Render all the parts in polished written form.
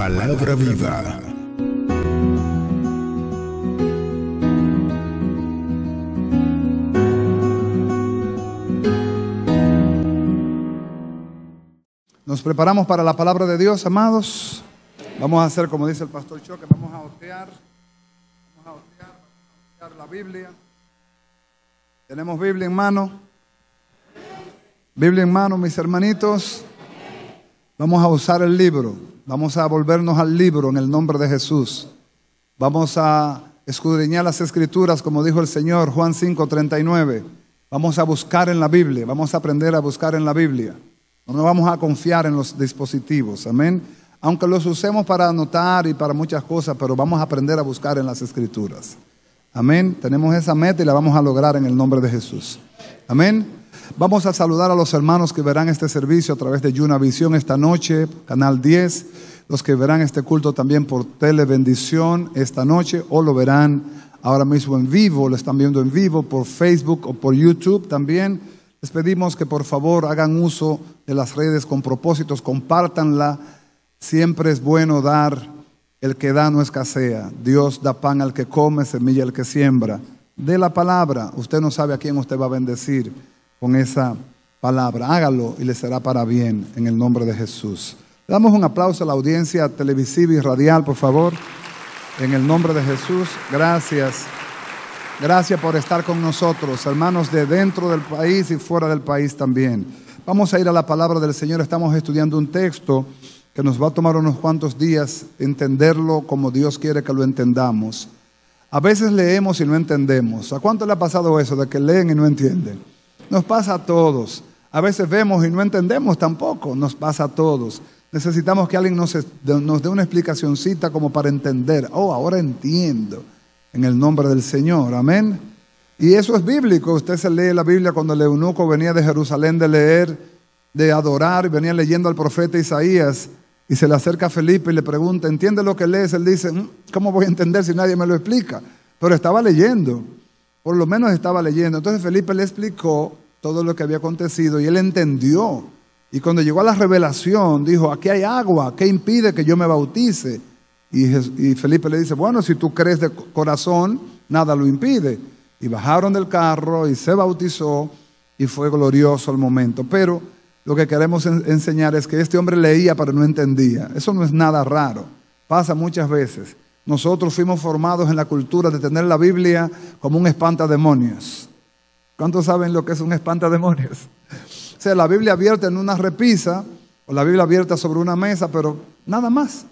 Palabra viva. Nos preparamos para la palabra de Dios, amados. Vamos a hacer como dice el pastor Choque, vamos a otear la Biblia. ¿Tenemos Biblia en mano? Biblia en mano, mis hermanitos. Vamos a usar el libro. Vamos a volvernos al libro en el nombre de Jesús. Vamos a escudriñar las Escrituras, como dijo el Señor, Juan 5:39. Vamos a buscar en la Biblia. Vamos a aprender a buscar en la Biblia. No vamos a confiar en los dispositivos. Amén. Aunque los usemos para anotar y para muchas cosas, pero vamos a aprender a buscar en las Escrituras. Amén. Tenemos esa meta y la vamos a lograr en el nombre de Jesús. Amén. Vamos a saludar a los hermanos que verán este servicio a través de Yuna Visión esta noche, Canal 10. Los que verán este culto también por Telebendición esta noche o lo verán ahora mismo en vivo, lo están viendo en vivo por Facebook o por YouTube también. Les pedimos que por favor hagan uso de las redes con propósitos, compártanla. Siempre es bueno dar, el que da no escasea. Dios da pan al que come, semilla al que siembra. De la palabra, usted no sabe a quién usted va a bendecir con esa palabra. Hágalo y le será para bien en el nombre de Jesús. Le damos un aplauso a la audiencia televisiva y radial, por favor, en el nombre de Jesús. Gracias. Gracias por estar con nosotros, hermanos de dentro del país y fuera del país también. Vamos a ir a la palabra del Señor. Estamos estudiando un texto que nos va a tomar unos cuantos días entenderlo como Dios quiere que lo entendamos. A veces leemos y no entendemos. ¿A cuánto le ha pasado eso de que leen y no entienden? Nos pasa a todos. A veces vemos y no entendemos tampoco. Nos pasa a todos. Necesitamos que alguien nos dé una explicacioncita como para entender. Oh, ahora entiendo. En el nombre del Señor. Amén. Y eso es bíblico. Usted se lee la Biblia cuando el eunuco venía de Jerusalén de leer, de adorar, y venía leyendo al profeta Isaías. Y se le acerca a Felipe y le pregunta, ¿entiende lo que lees? Él dice, ¿cómo voy a entender si nadie me lo explica? Pero estaba leyendo, por lo menos estaba leyendo. Entonces Felipe le explicó todo lo que había acontecido y él entendió. Y cuando llegó a la revelación, dijo, aquí hay agua, ¿qué impide que yo me bautice? Y Felipe le dice, bueno, si tú crees de corazón, nada lo impide. Y bajaron del carro y se bautizó y fue glorioso el momento. Pero lo que queremos enseñar es que este hombre leía pero no entendía. Eso no es nada raro. Pasa muchas veces. Nosotros fuimos formados en la cultura de tener la Biblia como un espantademonios. ¿Cuántos saben lo que es un espantademonios? O sea, la Biblia abierta en una repisa o la Biblia abierta sobre una mesa, pero nada más.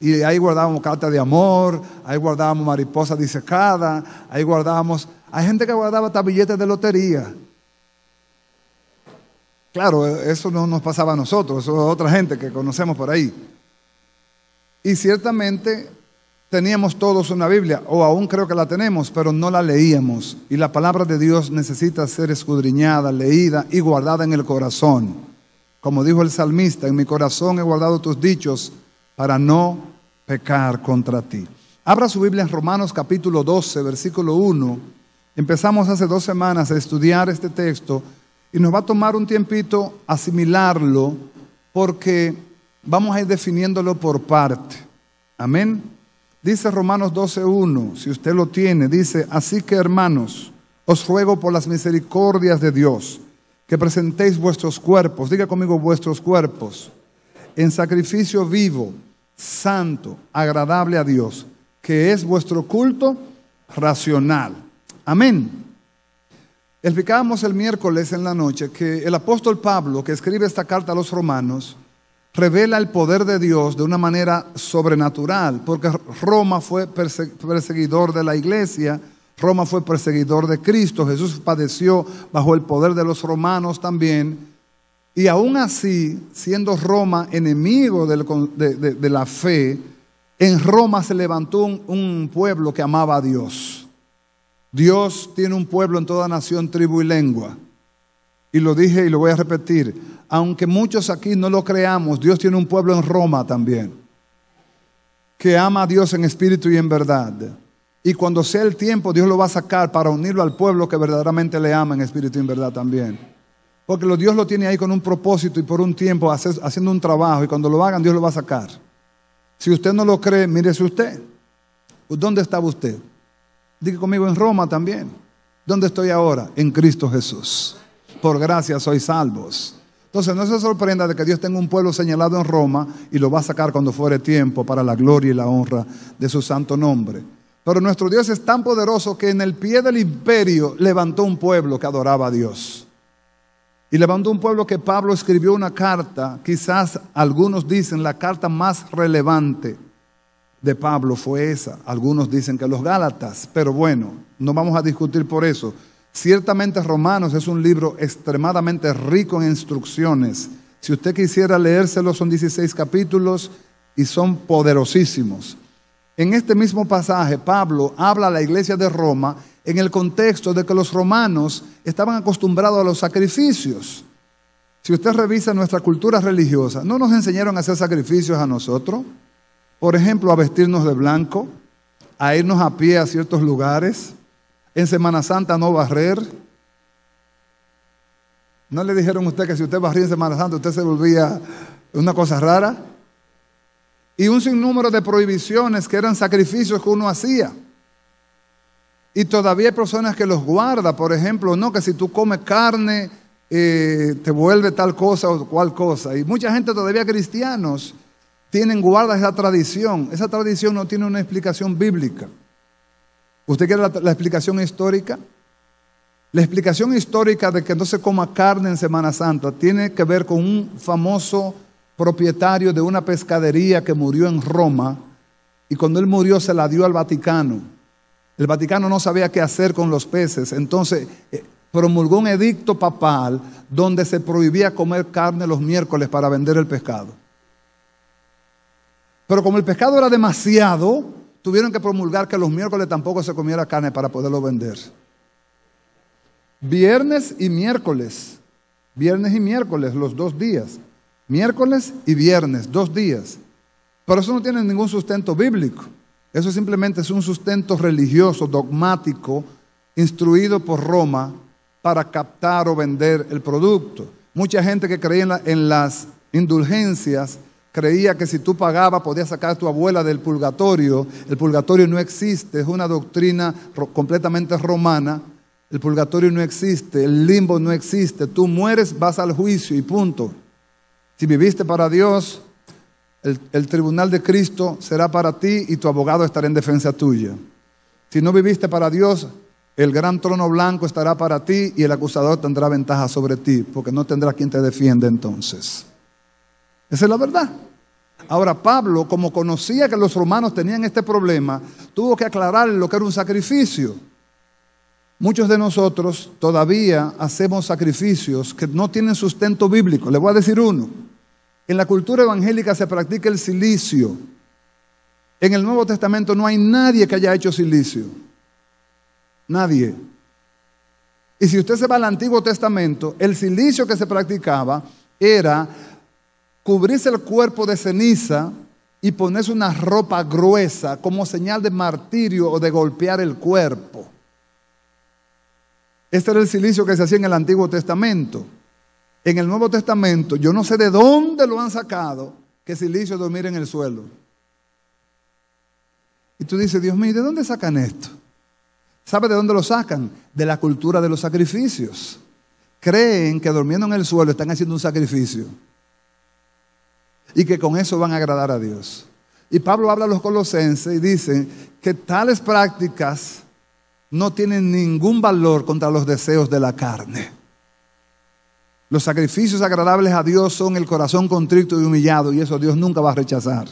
Y ahí guardábamos cartas de amor, ahí guardábamos mariposa disecada, ahí guardábamos... Hay gente que guardaba hasta billetes de lotería. Claro, eso no nos pasaba a nosotros, eso es otra gente que conocemos por ahí. Y ciertamente teníamos todos una Biblia, o aún creo que la tenemos, pero no la leíamos. Y la palabra de Dios necesita ser escudriñada, leída y guardada en el corazón. Como dijo el salmista, en mi corazón he guardado tus dichos para no pecar contra ti. Abra su Biblia en Romanos capítulo 12, versículo 1. Empezamos hace 2 semanas a estudiar este texto. Y nos va a tomar un tiempito asimilarlo porque vamos a ir definiéndolo por parte. Amén. Dice Romanos 12:1, si usted lo tiene, dice, así que hermanos, os ruego por las misericordias de Dios, que presentéis vuestros cuerpos, diga conmigo vuestros cuerpos, en sacrificio vivo, santo, agradable a Dios, que es vuestro culto racional. Amén. Explicábamos el miércoles en la noche que el apóstol Pablo, que escribe esta carta a los romanos, revela el poder de Dios de una manera sobrenatural, porque Roma fue perseguidor de la iglesia, Roma fue perseguidor de Cristo, Jesús padeció bajo el poder de los romanos también, y aún así, siendo Roma enemigo de la fe, en Roma se levantó un pueblo que amaba a Dios. Dios tiene un pueblo en toda nación, tribu y lengua. Y lo dije y lo voy a repetir. Aunque muchos aquí no lo creamos, Dios tiene un pueblo en Roma también, que ama a Dios en espíritu y en verdad. Y cuando sea el tiempo, Dios lo va a sacar para unirlo al pueblo que verdaderamente le ama en espíritu y en verdad también. Porque Dios lo tiene ahí con un propósito y por un tiempo haciendo un trabajo. Y cuando lo hagan, Dios lo va a sacar. Si usted no lo cree, mírese usted. ¿Dónde estaba usted? Diga conmigo, en Roma también. ¿Dónde estoy ahora? En Cristo Jesús. Por gracia sois salvos. Entonces no se sorprenda de que Dios tenga un pueblo señalado en Roma y lo va a sacar cuando fuere tiempo para la gloria y la honra de su santo nombre. Pero nuestro Dios es tan poderoso que en el pie del imperio levantó un pueblo que adoraba a Dios. Y levantó un pueblo que Pablo escribió una carta, quizás algunos dicen la carta más relevante de Pablo fue esa. Algunos dicen que los Gálatas, pero bueno, no vamos a discutir por eso. Ciertamente Romanos es un libro extremadamente rico en instrucciones. Si usted quisiera leérselo, son 16 capítulos y son poderosísimos. En este mismo pasaje, Pablo habla a la iglesia de Roma en el contexto de que los romanos estaban acostumbrados a los sacrificios. Si usted revisa nuestra cultura religiosa, ¿no nos enseñaron a hacer sacrificios a nosotros? Por ejemplo, a vestirnos de blanco, a irnos a pie a ciertos lugares, en Semana Santa no barrer. ¿No le dijeron a usted que si usted barría en Semana Santa usted se volvía una cosa rara? Y un sinnúmero de prohibiciones que eran sacrificios que uno hacía. Y todavía hay personas que los guardan, por ejemplo, no, que si tú comes carne te vuelve tal cosa o cual cosa. Y mucha gente todavía cristianos guarda esa tradición. Esa tradición no tiene una explicación bíblica. ¿Usted quiere la explicación histórica? La explicación histórica de que no se coma carne en Semana Santa tiene que ver con un famoso propietario de una pescadería que murió en Roma, y cuando él murió se la dio al Vaticano. El Vaticano no sabía qué hacer con los peces, entonces promulgó un edicto papal donde se prohibía comer carne los miércoles para vender el pescado. Pero como el pescado era demasiado, tuvieron que promulgar que los miércoles tampoco se comiera carne para poderlo vender. Viernes y miércoles, los 2 días. Miércoles y viernes, 2 días. Pero eso no tiene ningún sustento bíblico. Eso simplemente es un sustento religioso, dogmático, instruido por Roma para captar o vender el producto. Mucha gente que creía en las indulgencias creía que si tú pagabas podías sacar a tu abuela del purgatorio. El purgatorio no existe, es una doctrina completamente romana. El purgatorio no existe, el limbo no existe. Tú mueres, vas al juicio y punto. Si viviste para Dios, el tribunal de Cristo será para ti y tu abogado estará en defensa tuya. Si no viviste para Dios, el gran trono blanco estará para ti y el acusador tendrá ventaja sobre ti, porque no tendrá quien te defienda entonces. Esa es la verdad. Ahora Pablo, como conocía que los romanos tenían este problema, tuvo que aclarar lo que era un sacrificio. Muchos de nosotros todavía hacemos sacrificios que no tienen sustento bíblico. Le voy a decir uno. En la cultura evangélica se practica el cilicio. En el Nuevo Testamento no hay nadie que haya hecho cilicio. Nadie. Y si usted se va al Antiguo Testamento, el cilicio que se practicaba era cubrirse el cuerpo de ceniza y ponerse una ropa gruesa como señal de martirio o de golpear el cuerpo. Este era el cilicio que se hacía en el Antiguo Testamento. En el Nuevo Testamento, yo no sé de dónde lo han sacado, que cilicio es dormir en el suelo. Y tú dices, Dios mío, ¿de dónde sacan esto? ¿Sabe de dónde lo sacan? De la cultura de los sacrificios. Creen que durmiendo en el suelo están haciendo un sacrificio. Y que con eso van a agradar a Dios. Y Pablo habla a los colosenses y dice que tales prácticas no tienen ningún valor contra los deseos de la carne. Los sacrificios agradables a Dios son el corazón contrito y humillado, y eso Dios nunca va a rechazar.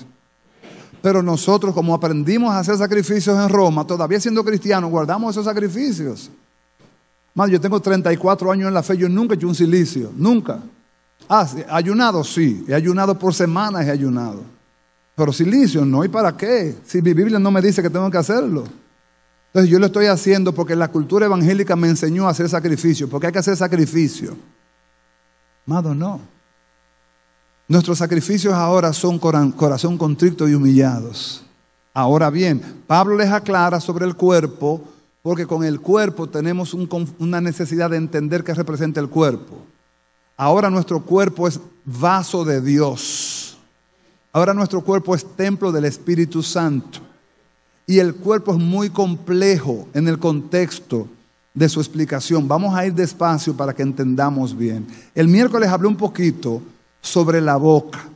Pero nosotros, como aprendimos a hacer sacrificios en Roma, todavía siendo cristianos, guardamos esos sacrificios. Más, yo tengo 34 años en la fe, yo nunca he hecho un cilicio, nunca. ¿Sí, ayunado? Sí, he ayunado por semanas, he ayunado. Pero cilicio no, ¿y para qué? Si mi Biblia no me dice que tengo que hacerlo. Entonces yo lo estoy haciendo porque la cultura evangélica me enseñó a hacer sacrificio, porque hay que hacer sacrificio. Amado, no. Nuestros sacrificios ahora son corazón contrito y humillados. Ahora bien, Pablo les aclara sobre el cuerpo, porque con el cuerpo tenemos una necesidad de entender qué representa el cuerpo. Ahora nuestro cuerpo es vaso de Dios. Ahora nuestro cuerpo es templo del Espíritu Santo. Y el cuerpo es muy complejo en el contexto de su explicación. Vamos a ir despacio para que entendamos bien. El miércoles hablé un poquito sobre la boca.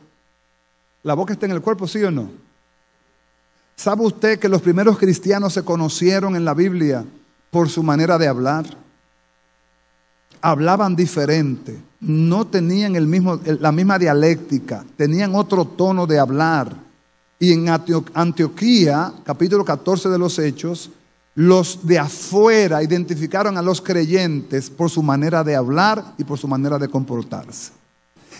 ¿La boca está en el cuerpo, sí o no? ¿Sabe usted que los primeros cristianos se conocieron en la Biblia por su manera de hablar? Hablaban diferente, no tenían la misma dialéctica, tenían otro tono de hablar. Y en Antioquía, capítulo 14 de los Hechos, los de afuera identificaron a los creyentes por su manera de hablar y por su manera de comportarse.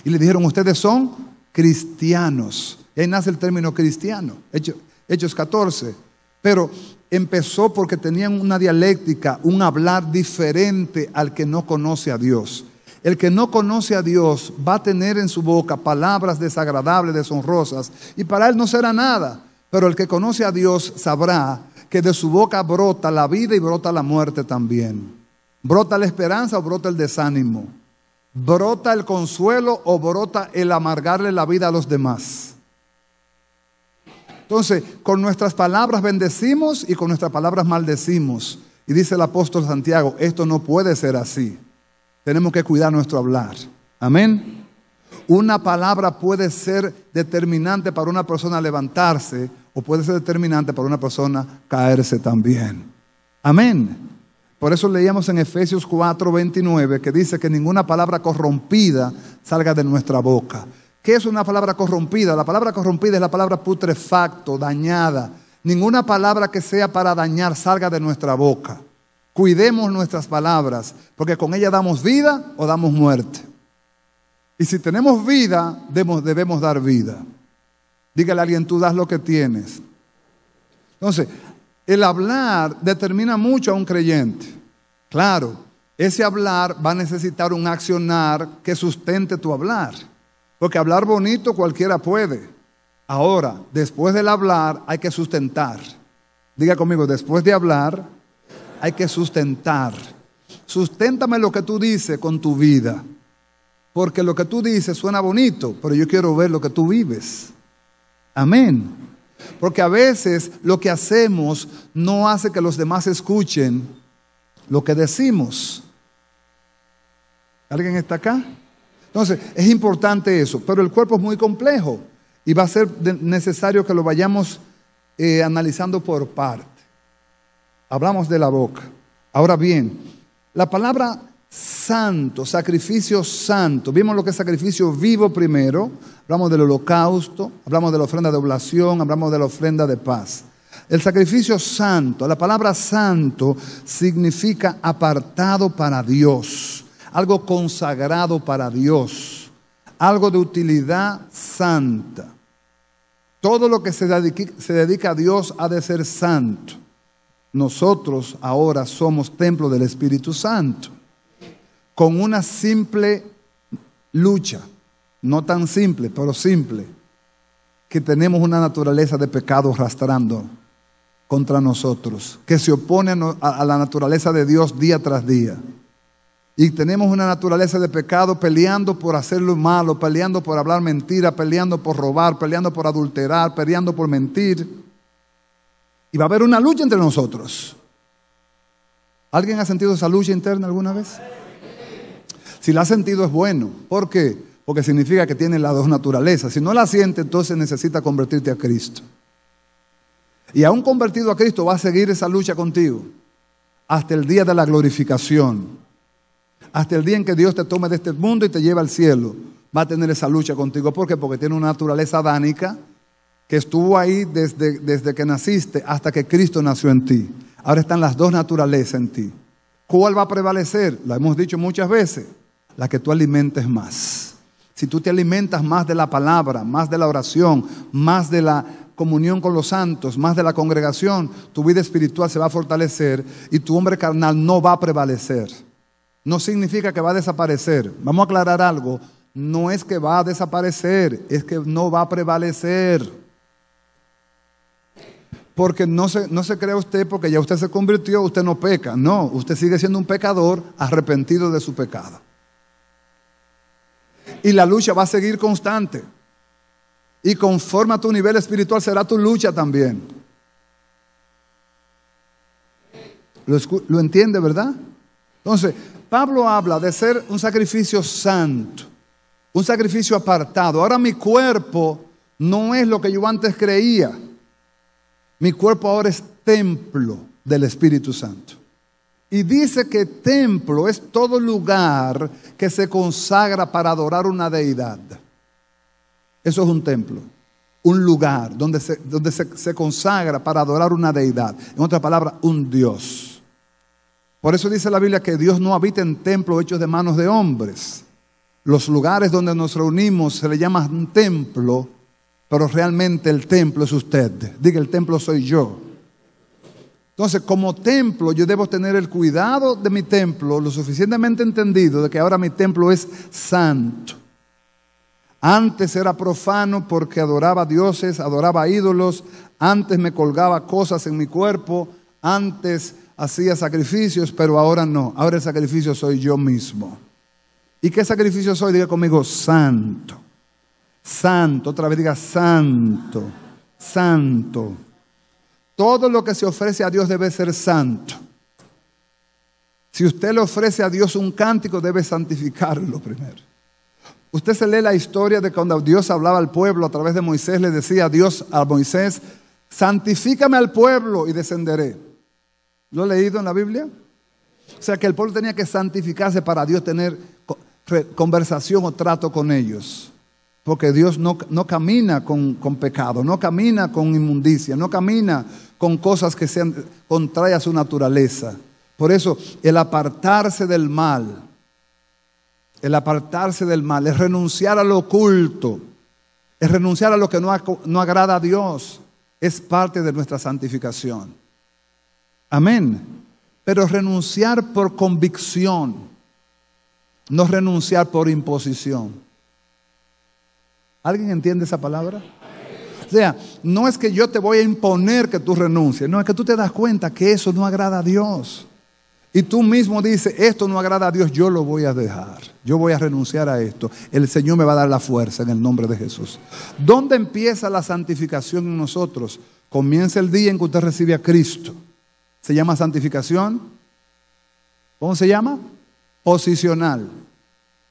Y le dijeron, ustedes son cristianos. Y ahí nace el término cristiano, Hechos 14. Pero empezó porque tenían una dialéctica, un hablar diferente al que no conoce a Dios. El que no conoce a Dios va a tener en su boca palabras desagradables, deshonrosas, y para él no será nada. Pero el que conoce a Dios sabrá que de su boca brota la vida y brota la muerte también. Brota la esperanza o brota el desánimo. Brota el consuelo o brota el amargarle la vida a los demás. Entonces, con nuestras palabras bendecimos y con nuestras palabras maldecimos. Y dice el apóstol Santiago, esto no puede ser así. Tenemos que cuidar nuestro hablar. Amén. Una palabra puede ser determinante para una persona levantarse o puede ser determinante para una persona caerse también. Amén. Por eso leíamos en Efesios 4:29 que dice que ninguna palabra corrompida salga de nuestra boca. ¿Qué es una palabra corrompida? La palabra corrompida es la palabra putrefacto, dañada. Ninguna palabra que sea para dañar salga de nuestra boca. Cuidemos nuestras palabras, porque con ellas damos vida o damos muerte. Y si tenemos vida, debemos dar vida. Dígale a alguien, tú das lo que tienes. Entonces, el hablar determina mucho a un creyente. Claro, ese hablar va a necesitar un accionar que sustente tu hablar. Porque hablar bonito cualquiera puede. Ahora, después del hablar hay que sustentar. Diga conmigo, después de hablar hay que sustentar. Susténtame lo que tú dices con tu vida. Porque lo que tú dices suena bonito, pero yo quiero ver lo que tú vives. Amén. Porque a veces lo que hacemos no hace que los demás escuchen lo que decimos. ¿Alguien está acá? Entonces, es importante eso, pero el cuerpo es muy complejo y va a ser necesario que lo vayamos analizando por parte. Hablamos de la boca. Ahora bien, la palabra santo, sacrificio santo, vimos lo que es sacrificio vivo primero, hablamos del holocausto, hablamos de la ofrenda de oblación, hablamos de la ofrenda de paz. El sacrificio santo, la palabra santo significa apartado para Dios. Algo consagrado para Dios, algo de utilidad santa. Todo lo que se dedica a Dios ha de ser santo. Nosotros ahora somos templo del Espíritu Santo, con una simple lucha, no tan simple, pero simple, que tenemos una naturaleza de pecado arrastrando contra nosotros, que se opone a la naturaleza de Dios día tras día. Y tenemos una naturaleza de pecado peleando por hacer lo malo, peleando por hablar mentira, peleando por robar, peleando por adulterar, peleando por mentir. Y va a haber una lucha entre nosotros. ¿Alguien ha sentido esa lucha interna alguna vez? Si la ha sentido es bueno. ¿Por qué? Porque significa que tiene las dos naturalezas. Si no la siente, entonces necesita convertirte a Cristo. Y aún convertido a Cristo va a seguir esa lucha contigo hasta el día de la glorificación. Hasta el día en que Dios te tome de este mundo y te lleve al cielo, va a tener esa lucha contigo. ¿Por qué? Porque tiene una naturaleza adánica que estuvo ahí desde que naciste hasta que Cristo nació en ti. Ahora están las dos naturalezas en ti. ¿Cuál va a prevalecer? La hemos dicho muchas veces. La que tú alimentes más. Si tú te alimentas más de la palabra, más de la oración, más de la comunión con los santos, más de la congregación, tu vida espiritual se va a fortalecer y tu hombre carnal no va a prevalecer. No significa que va a desaparecer. Vamos a aclarar algo. No es que va a desaparecer, es que no va a prevalecer. Porque no se crea usted porque ya usted se convirtió, usted no peca. No, usted sigue siendo un pecador arrepentido de su pecado. Y la lucha va a seguir constante. Y conforme a tu nivel espiritual será tu lucha también. ¿Lo entiende, verdad? Entonces, Pablo habla de ser un sacrificio santo, un sacrificio apartado. Ahora mi cuerpo no es lo que yo antes creía. Mi cuerpo ahora es templo del Espíritu Santo. Y dice que templo es todo lugar que se consagra para adorar una deidad. Eso es un templo, un lugar donde se consagra para adorar una deidad. En otras palabras, un Dios. Por eso dice la Biblia que Dios no habita en templos hechos de manos de hombres. Los lugares donde nos reunimos se le llama un templo, pero realmente el templo es usted. Diga, el templo soy yo. Entonces, como templo, yo debo tener el cuidado de mi templo, lo suficientemente entendido de que ahora mi templo es santo. Antes era profano porque adoraba dioses, adoraba ídolos. Antes me colgaba cosas en mi cuerpo. Antes hacía sacrificios, pero ahora no. Ahora el sacrificio soy yo mismo. ¿Y qué sacrificio soy? Diga conmigo, santo. Santo, otra vez diga santo, santo. Todo lo que se ofrece a Dios debe ser santo. Si usted le ofrece a Dios un cántico, debe santificarlo primero. Usted se lee la historia de cuando Dios hablaba al pueblo a través de Moisés, le decía a Dios a Moisés, santifícame al pueblo y descenderé. ¿Lo he leído en la Biblia? O sea que el pueblo tenía que santificarse para Dios tener conversación o trato con ellos. Porque Dios no camina con pecado, no camina con inmundicia, no camina con cosas que sean contrarias a su naturaleza. Por eso el apartarse del mal es renunciar a lo oculto, es renunciar a lo que no agrada a Dios, es parte de nuestra santificación. Amén. Pero renunciar por convicción, no renunciar por imposición. ¿Alguien entiende esa palabra? O sea, no es que yo te voy a imponer que tú renuncies, no, es que tú te das cuenta que eso no agrada a Dios. Y tú mismo dices, esto no agrada a Dios, yo lo voy a dejar. Yo voy a renunciar a esto. El Señor me va a dar la fuerza en el nombre de Jesús. ¿Dónde empieza la santificación en nosotros? Comienza el día en que usted recibe a Cristo. ¿Se llama santificación? ¿Cómo se llama? Posicional.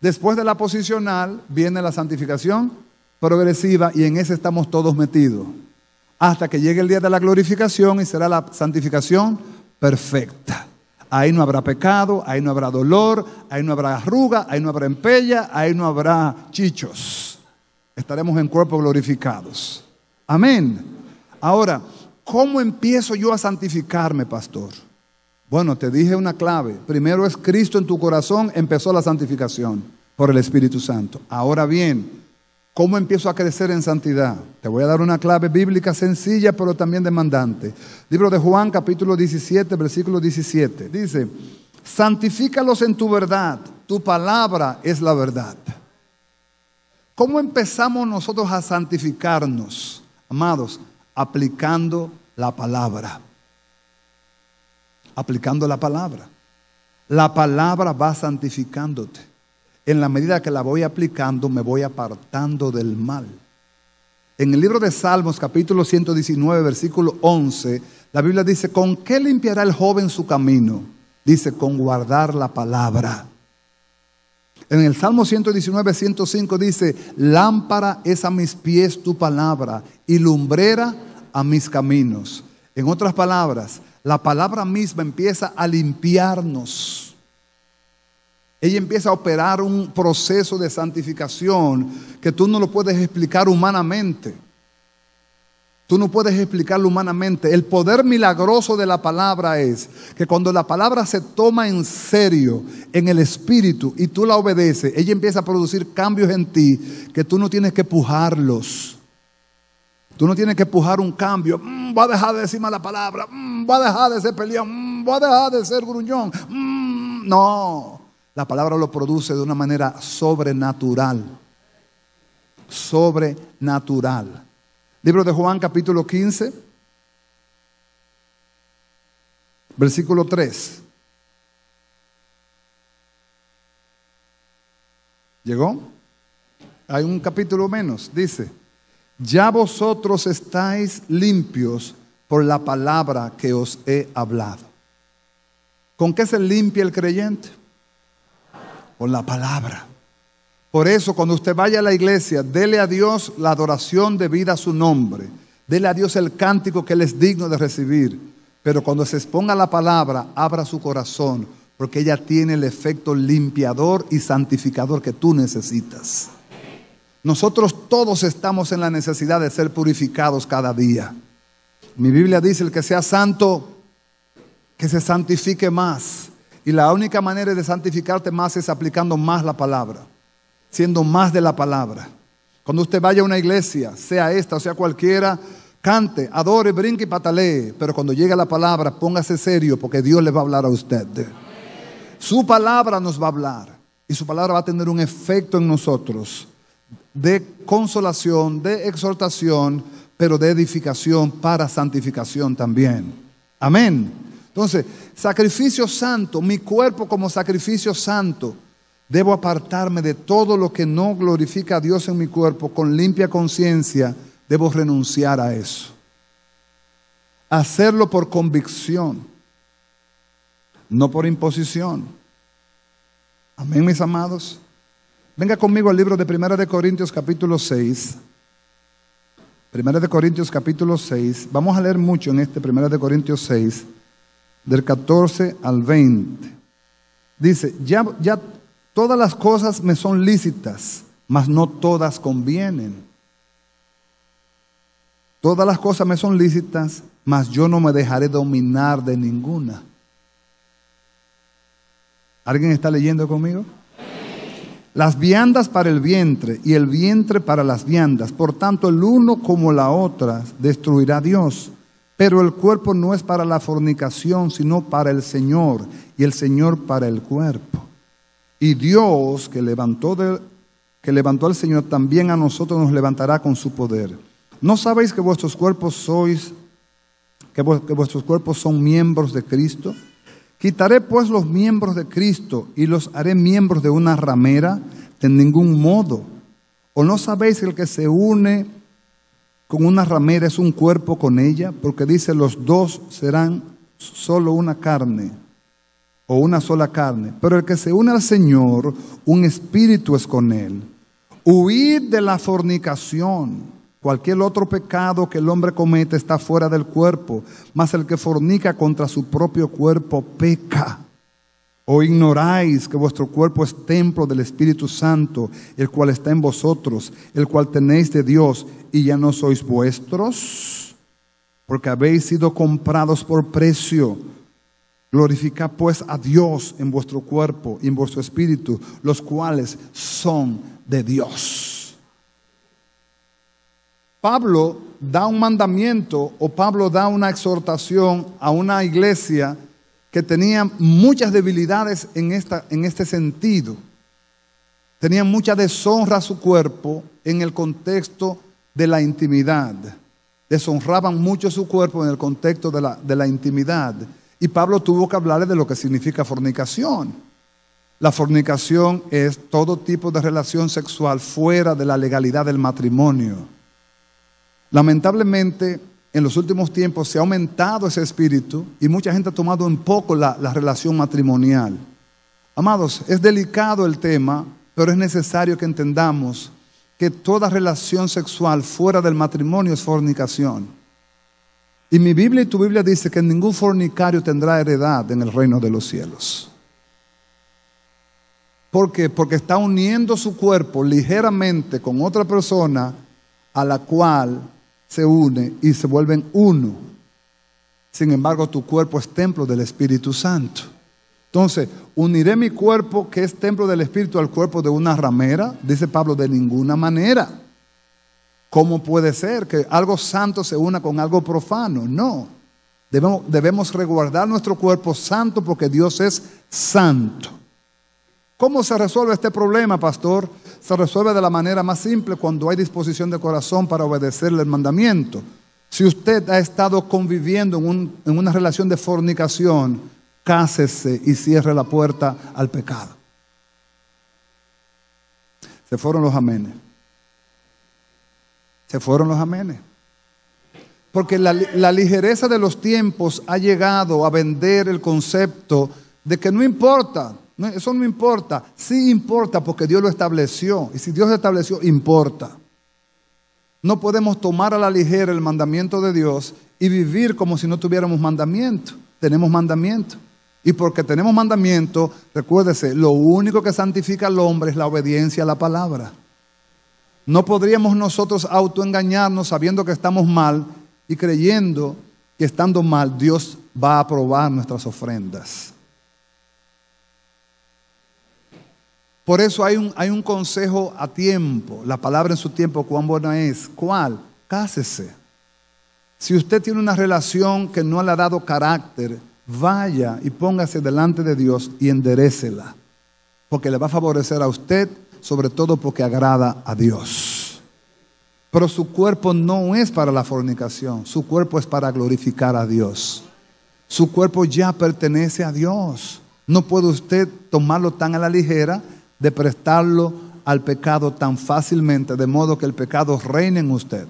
Después de la posicional viene la santificación progresiva y en ese estamos todos metidos. Hasta que llegue el día de la glorificación y será la santificación perfecta. Ahí no habrá pecado, ahí no habrá dolor, ahí no habrá arruga, ahí no habrá empella, ahí no habrá chichos. Estaremos en cuerpos glorificados. Amén. Ahora, ¿cómo empiezo yo a santificarme, pastor? Bueno, te dije una clave. Primero es Cristo en tu corazón, empezó la santificación por el Espíritu Santo. Ahora bien, ¿cómo empiezo a crecer en santidad? Te voy a dar una clave bíblica sencilla, pero también demandante. Libro de Juan, capítulo 17, versículo 17. Dice, santifícalos en tu verdad, tu palabra es la verdad. ¿Cómo empezamos nosotros a santificarnos, amados? Aplicando la palabra. Aplicando la palabra. La palabra va santificándote. En la medida que la voy aplicando, me voy apartando del mal. En el libro de Salmos, capítulo 119, versículo 11, la Biblia dice, ¿con qué limpiará el joven su camino? Dice, con guardar la palabra. En el Salmo 119, 105 dice, lámpara es a mis pies tu palabra y lumbrera a mis caminos. En otras palabras, la palabra misma empieza a limpiarnos. Ella empieza a operar un proceso de santificación que tú no lo puedes explicar humanamente. Tú no puedes explicarlo humanamente. El poder milagroso de la palabra es que cuando la palabra se toma en serio en el espíritu y tú la obedeces, ella empieza a producir cambios en ti que tú no tienes que pujarlos. Tú no tienes que pujar un cambio. Voy a dejar de decir mala palabra. Voy a dejar de ser peleón. Voy a dejar de ser gruñón. No. La palabra lo produce de una manera sobrenatural. Sobrenatural. Libro de Juan, capítulo 15. Versículo 3. ¿Llegó? Hay un capítulo menos. Dice. ya vosotros estáis limpios por la palabra que os he hablado. ¿Con qué se limpia el creyente? Con la palabra. Por eso, cuando usted vaya a la iglesia, dele a Dios la adoración debida a su nombre. Dele a Dios el cántico que Él es digno de recibir. Pero cuando se exponga la palabra, abra su corazón, porque ella tiene el efecto limpiador y santificador que tú necesitas. Nosotros todos estamos en la necesidad de ser purificados cada día. Mi Biblia dice: el que sea santo, que se santifique más. Y la única manera de santificarte más es aplicando más la palabra, siendo más de la palabra. Cuando usted vaya a una iglesia, sea esta o sea cualquiera, cante, adore, brinque y patalee. Pero cuando llegue la palabra, póngase serio, porque Dios le va a hablar a usted. Su palabra nos va a hablar. Y su palabra va a tener un efecto en nosotros de consolación, de exhortación, pero de edificación para santificación también. Amén. Entonces, sacrificio santo, mi cuerpo como sacrificio santo. Debo apartarme de todo lo que no glorifica a Dios en mi cuerpo. Con limpia conciencia debo renunciar a eso. Hacerlo por convicción, no por imposición. Amén, mis amados. Venga conmigo al libro de 1 de Corintios capítulo 6. 1 de Corintios capítulo 6. Vamos a leer mucho en este 1 de Corintios 6, del 14 al 20. Dice: ya todas las cosas me son lícitas, mas no todas convienen. Todas las cosas me son lícitas, mas yo no me dejaré dominar de ninguna. ¿Alguien está leyendo conmigo? Las viandas para el vientre y el vientre para las viandas. Por tanto, el uno como la otra destruirá Dios. Pero el cuerpo no es para la fornicación, sino para el Señor, y el Señor para el cuerpo. Y Dios que levantó al Señor, también a nosotros nos levantará con su poder. ¿No sabéis que vuestros cuerpos vuestros cuerpos son miembros de Cristo? Quitaré pues los miembros de Cristo y los haré miembros de una ramera. De ningún modo. ¿O no sabéis que el que se une con una ramera es un cuerpo con ella? Porque dice: los dos serán solo una carne, o una sola carne. Pero el que se une al Señor, un espíritu es con Él. Huid de la fornicación. Cualquier otro pecado que el hombre comete está fuera del cuerpo, mas el que fornica contra su propio cuerpo peca. ¿O ignoráis que vuestro cuerpo es templo del Espíritu Santo, el cual está en vosotros, el cual tenéis de Dios, y ya no sois vuestros? Porque habéis sido comprados por precio. Glorificad pues a Dios en vuestro cuerpo y en vuestro espíritu, los cuales son de Dios. Pablo da un mandamiento, o Pablo da una exhortación a una iglesia que tenía muchas debilidades en este sentido. Tenían mucha deshonra a su cuerpo en el contexto de la intimidad. Deshonraban mucho su cuerpo en el contexto de la intimidad. Y Pablo tuvo que hablarle de lo que significa fornicación. La fornicación es todo tipo de relación sexual fuera de la legalidad del matrimonio. Lamentablemente, en los últimos tiempos se ha aumentado ese espíritu y mucha gente ha tomado en poco la relación matrimonial. Amados, es delicado el tema, pero es necesario que entendamos que toda relación sexual fuera del matrimonio es fornicación. Y mi Biblia y tu Biblia dice que ningún fornicario tendrá heredad en el reino de los cielos. ¿Por qué? Porque está uniendo su cuerpo ligeramente con otra persona a la cual se une y se vuelven uno. Sin embargo, tu cuerpo es templo del Espíritu Santo. Entonces, uniré mi cuerpo, que es templo del Espíritu, al cuerpo de una ramera. Dice Pablo: de ninguna manera. ¿Cómo puede ser que algo santo se una con algo profano? No. Debemos resguardar nuestro cuerpo santo, porque Dios es santo. ¿Cómo se resuelve este problema, pastor? Se resuelve de la manera más simple, cuando hay disposición de corazón para obedecerle el mandamiento. Si usted ha estado conviviendo en una relación de fornicación, cásese y cierre la puerta al pecado. Se fueron los amenes. Se fueron los amenes. Porque la ligereza de los tiempos ha llegado a vender el concepto de que no importa, eso no importa. Sí importa porque Dios lo estableció. Y si Dios lo estableció, importa. No podemos tomar a la ligera el mandamiento de Dios y vivir como si no tuviéramos mandamiento. Tenemos mandamiento. Y porque tenemos mandamiento, recuérdese, lo único que santifica al hombre es la obediencia a la palabra. No podríamos nosotros autoengañarnos sabiendo que estamos mal y creyendo que estando mal Dios va a aprobar nuestras ofrendas. Por eso hay un consejo a tiempo. La palabra en su tiempo, ¿cuán buena es? ¿Cuál? Cásese. Si usted tiene una relación que no le ha dado carácter, vaya y póngase delante de Dios y enderécela. Porque le va a favorecer a usted, sobre todo porque agrada a Dios. Pero su cuerpo no es para la fornicación. Su cuerpo es para glorificar a Dios. Su cuerpo ya pertenece a Dios. No puede usted tomarlo tan a la ligera de prestarlo al pecado tan fácilmente, de modo que el pecado reine en usted.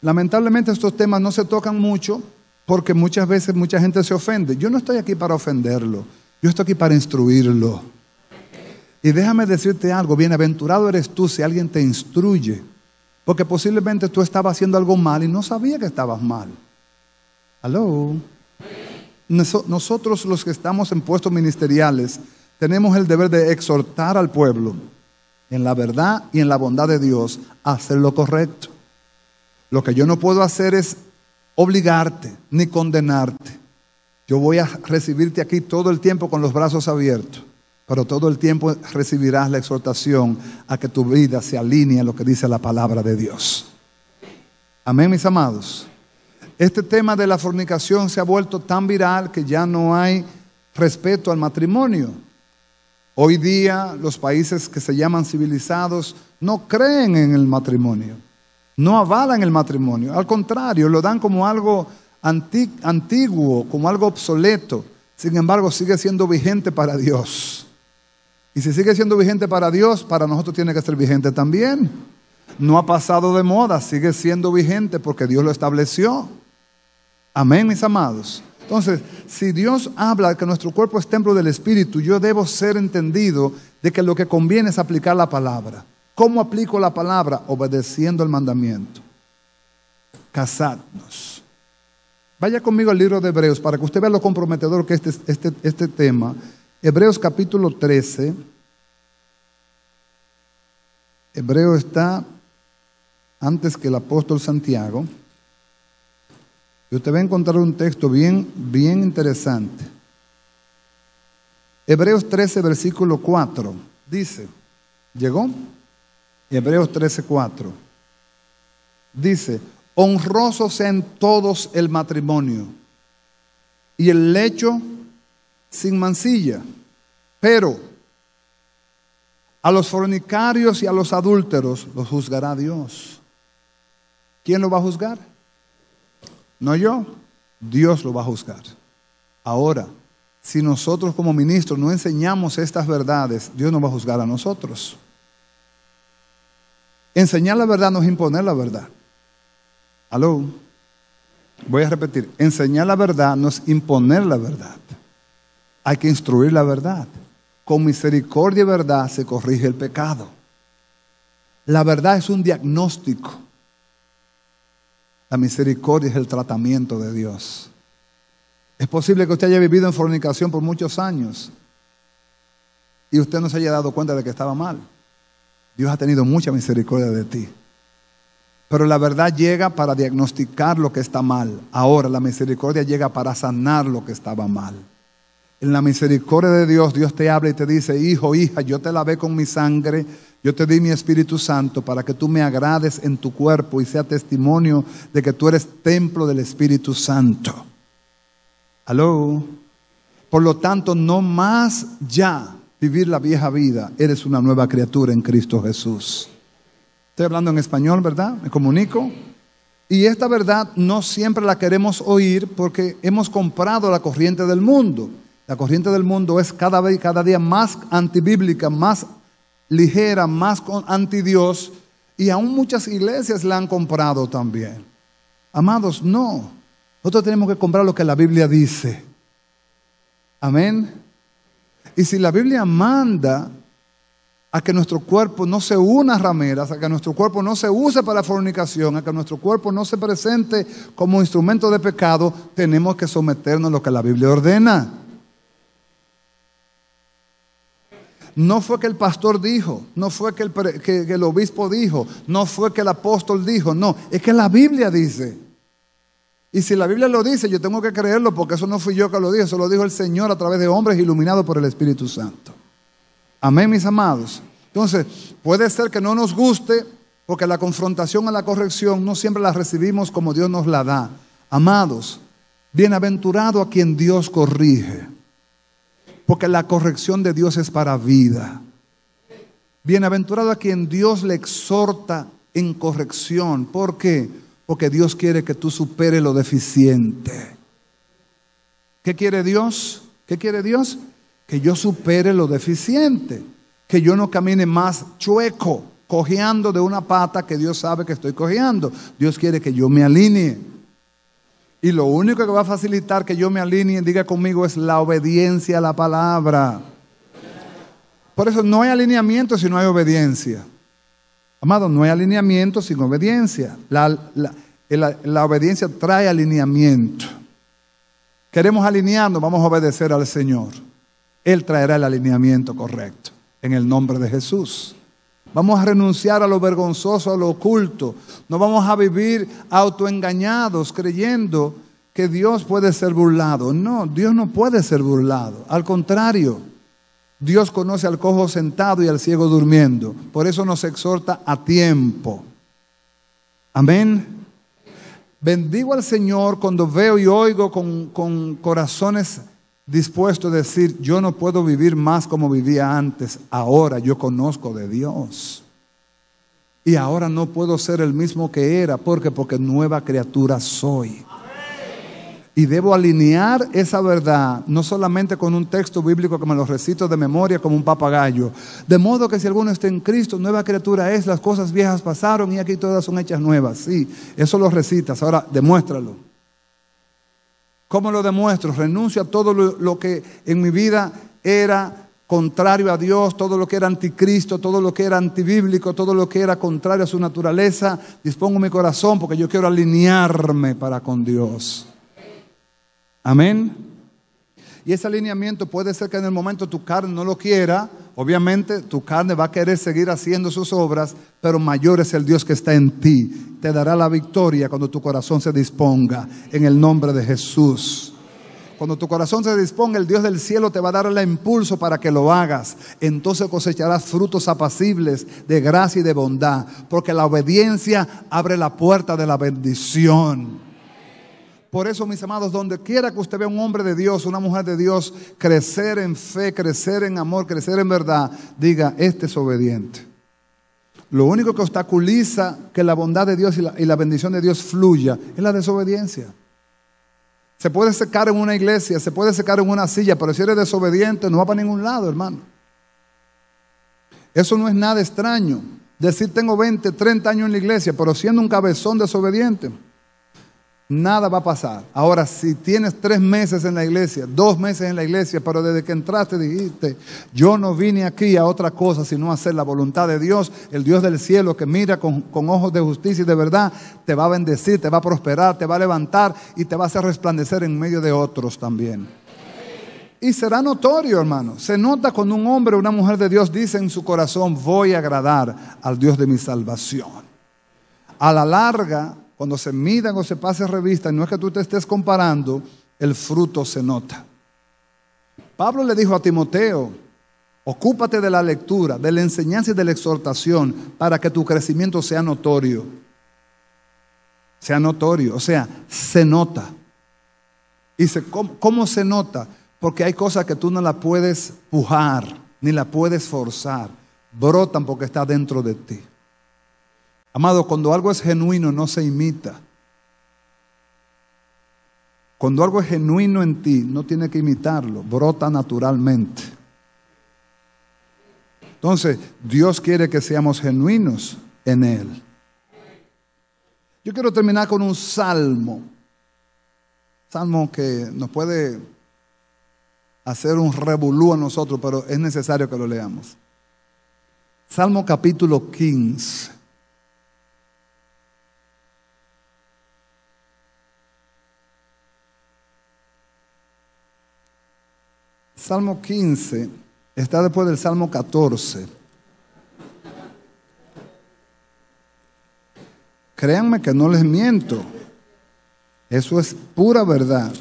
Lamentablemente estos temas no se tocan mucho porque muchas veces mucha gente se ofende. Yo no estoy aquí para ofenderlo, yo estoy aquí para instruirlo. Y déjame decirte algo, bienaventurado eres tú si alguien te instruye, porque posiblemente tú estabas haciendo algo mal y no sabías que estabas mal. ¿Aló? Nosotros los que estamos en puestos ministeriales tenemos el deber de exhortar al pueblo en la verdad y en la bondad de Dios a hacer lo correcto. Lo que yo no puedo hacer es obligarte ni condenarte. Yo voy a recibirte aquí todo el tiempo con los brazos abiertos, pero todo el tiempo recibirás la exhortación a que tu vida se alinee a lo que dice la palabra de Dios. Amén, mis amados. Este tema de la fornicación se ha vuelto tan viral que ya no hay respeto al matrimonio. Hoy día los países que se llaman civilizados no creen en el matrimonio, no avalan el matrimonio. Al contrario, lo dan como algo antiguo, como algo obsoleto. Sin embargo, sigue siendo vigente para Dios. Y si sigue siendo vigente para Dios, para nosotros tiene que ser vigente también. No ha pasado de moda, sigue siendo vigente porque Dios lo estableció. Amén, mis amados. Entonces, si Dios habla de que nuestro cuerpo es templo del Espíritu, yo debo ser entendido de que lo que conviene es aplicar la palabra. ¿Cómo aplico la palabra? Obedeciendo el mandamiento. Casadnos. Vaya conmigo al libro de Hebreos para que usted vea lo comprometedor que es este tema. Hebreos capítulo 13. Hebreo está antes que el apóstol Santiago. Y usted va a encontrar un texto bien interesante. Hebreos 13, versículo 4. Dice, ¿llegó? Hebreos 13, 4. Dice, honroso sea en todos el matrimonio y el lecho sin mancilla. Pero a los fornicarios y a los adúlteros los juzgará Dios. ¿Quién lo va a juzgar? No yo, Dios lo va a juzgar. Ahora, si nosotros como ministros no enseñamos estas verdades, Dios nos va a juzgar a nosotros. Enseñar la verdad no es imponer la verdad. ¿Aló? Voy a repetir, enseñar la verdad no es imponer la verdad. Hay que instruir la verdad. Con misericordia y verdad se corrige el pecado. La verdad es un diagnóstico. La misericordia es el tratamiento de Dios. Es posible que usted haya vivido en fornicación por muchos años y usted no se haya dado cuenta de que estaba mal. Dios ha tenido mucha misericordia de ti. Pero la verdad llega para diagnosticar lo que está mal. Ahora la misericordia llega para sanar lo que estaba mal. En la misericordia de Dios, Dios te habla y te dice, hijo, hija, yo te lavé con mi sangre, yo te di mi Espíritu Santo para que tú me agrades en tu cuerpo y sea testimonio de que tú eres templo del Espíritu Santo. ¿Aló? Por lo tanto, no más ya vivir la vieja vida, eres una nueva criatura en Cristo Jesús. Estoy hablando en español, ¿verdad? Me comunico. Y esta verdad no siempre la queremos oír porque hemos comprado la corriente del mundo. La corriente del mundo es cada día más antibíblica, más ligera, más anti Dios. Y aún muchas iglesias la han comprado también. Amados, no. Nosotros tenemos que comprar lo que la Biblia dice. Amén. Y si la Biblia manda a que nuestro cuerpo no se una a rameras, a que nuestro cuerpo no se use para fornicación, a que nuestro cuerpo no se presente como instrumento de pecado, tenemos que someternos a lo que la Biblia ordena. No fue que el pastor dijo, no fue que el obispo dijo, no fue que el apóstol dijo, no, es que la Biblia dice. Y si la Biblia lo dice, yo tengo que creerlo, porque eso no fui yo que lo dije, eso lo dijo el Señor a través de hombres iluminados por el Espíritu Santo. Amén, mis amados. Entonces, puede ser que no nos guste, porque la confrontación a la corrección no siempre la recibimos como Dios nos la da. Amados, bienaventurado a quien Dios corrige, porque la corrección de Dios es para vida. Bienaventurado a quien Dios le exhorta en corrección. ¿Por qué? Porque Dios quiere que tú superes lo deficiente. ¿Qué quiere Dios? ¿Qué quiere Dios? Que yo supere lo deficiente. Que yo no camine más chueco, cojeando de una pata que Dios sabe que estoy cojeando. Dios quiere que yo me alinee. Y lo único que va a facilitar que yo me alinee, diga conmigo, es la obediencia a la palabra. Por eso no hay alineamiento si no hay obediencia. Amado, no hay alineamiento sin obediencia. La obediencia trae alineamiento. Queremos alinearnos, vamos a obedecer al Señor. Él traerá el alineamiento correcto, en el nombre de Jesús. Vamos a renunciar a lo vergonzoso, a lo oculto. No vamos a vivir autoengañados, creyendo que Dios puede ser burlado. No, Dios no puede ser burlado. Al contrario, Dios conoce al cojo sentado y al ciego durmiendo. Por eso nos exhorta a tiempo. Amén. Bendigo al Señor cuando veo y oigo con corazones dispuestos a decir, yo no puedo vivir más como vivía antes. Ahora yo conozco de Dios. Y ahora no puedo ser el mismo que era. ¿Por qué? Porque nueva criatura soy. Y debo alinear esa verdad, no solamente con un texto bíblico que me lo recito de memoria como un papagayo. De modo que si alguno está en Cristo, nueva criatura es, las cosas viejas pasaron y aquí todas son hechas nuevas. Sí, eso lo recitas. Ahora demuéstralo. ¿Cómo lo demuestro? Renuncio a todo lo que en mi vida era contrario a Dios, todo lo que era anticristo, todo lo que era antibíblico, todo lo que era contrario a su naturaleza. Dispongo mi corazón porque yo quiero alinearme para con Dios. Amén. Y ese alineamiento puede ser que en el momento tu carne no lo quiera. Obviamente tu carne va a querer seguir haciendo sus obras, pero mayor es el Dios que está en ti. Te dará la victoria cuando tu corazón se disponga, en el nombre de Jesús. Cuando tu corazón se disponga, el Dios del cielo te va a dar el impulso para que lo hagas. Entonces cosecharás frutos apacibles de gracia y de bondad, porque la obediencia abre la puerta de la bendición. Por eso, mis amados, donde quiera que usted vea un hombre de Dios, una mujer de Dios, crecer en fe, crecer en amor, crecer en verdad, diga, este es obediente. Lo único que obstaculiza que la bondad de Dios y la bendición de Dios fluya es la desobediencia. Se puede secar en una iglesia, se puede secar en una silla, pero si eres desobediente no va para ningún lado, hermano. Eso no es nada extraño. Decir tengo 20, 30 años en la iglesia, pero siendo un cabezón desobediente, nada va a pasar. Ahora, si tienes 3 meses en la iglesia, 2 meses en la iglesia, pero desde que entraste dijiste, yo no vine aquí a otra cosa sino a hacer la voluntad de Dios, el Dios del cielo que mira con ojos de justicia y de verdad, te va a bendecir, te va a prosperar, te va a levantar y te va a hacer resplandecer en medio de otros también. Y será notorio, hermano. Se nota cuando un hombre o una mujer de Dios dice en su corazón, voy a agradar al Dios de mi salvación. A la larga, cuando se midan o se pase revista, no es que tú te estés comparando, el fruto se nota. Pablo le dijo a Timoteo, ocúpate de la lectura, de la enseñanza y de la exhortación para que tu crecimiento sea notorio. Sea notorio, o sea, se nota. Y ¿cómo se nota? Porque hay cosas que tú no las puedes pujar, ni las puedes forzar. Brotan porque está dentro de ti. Amado, cuando algo es genuino no se imita. Cuando algo es genuino en ti, no tiene que imitarlo, brota naturalmente. Entonces, Dios quiere que seamos genuinos en Él. Yo quiero terminar con un salmo. Salmo que nos puede hacer un revolú a nosotros, pero es necesario que lo leamos. Salmo capítulo 15. Salmo 15 está después del Salmo 14. Créanme que no les miento. Eso es pura verdad.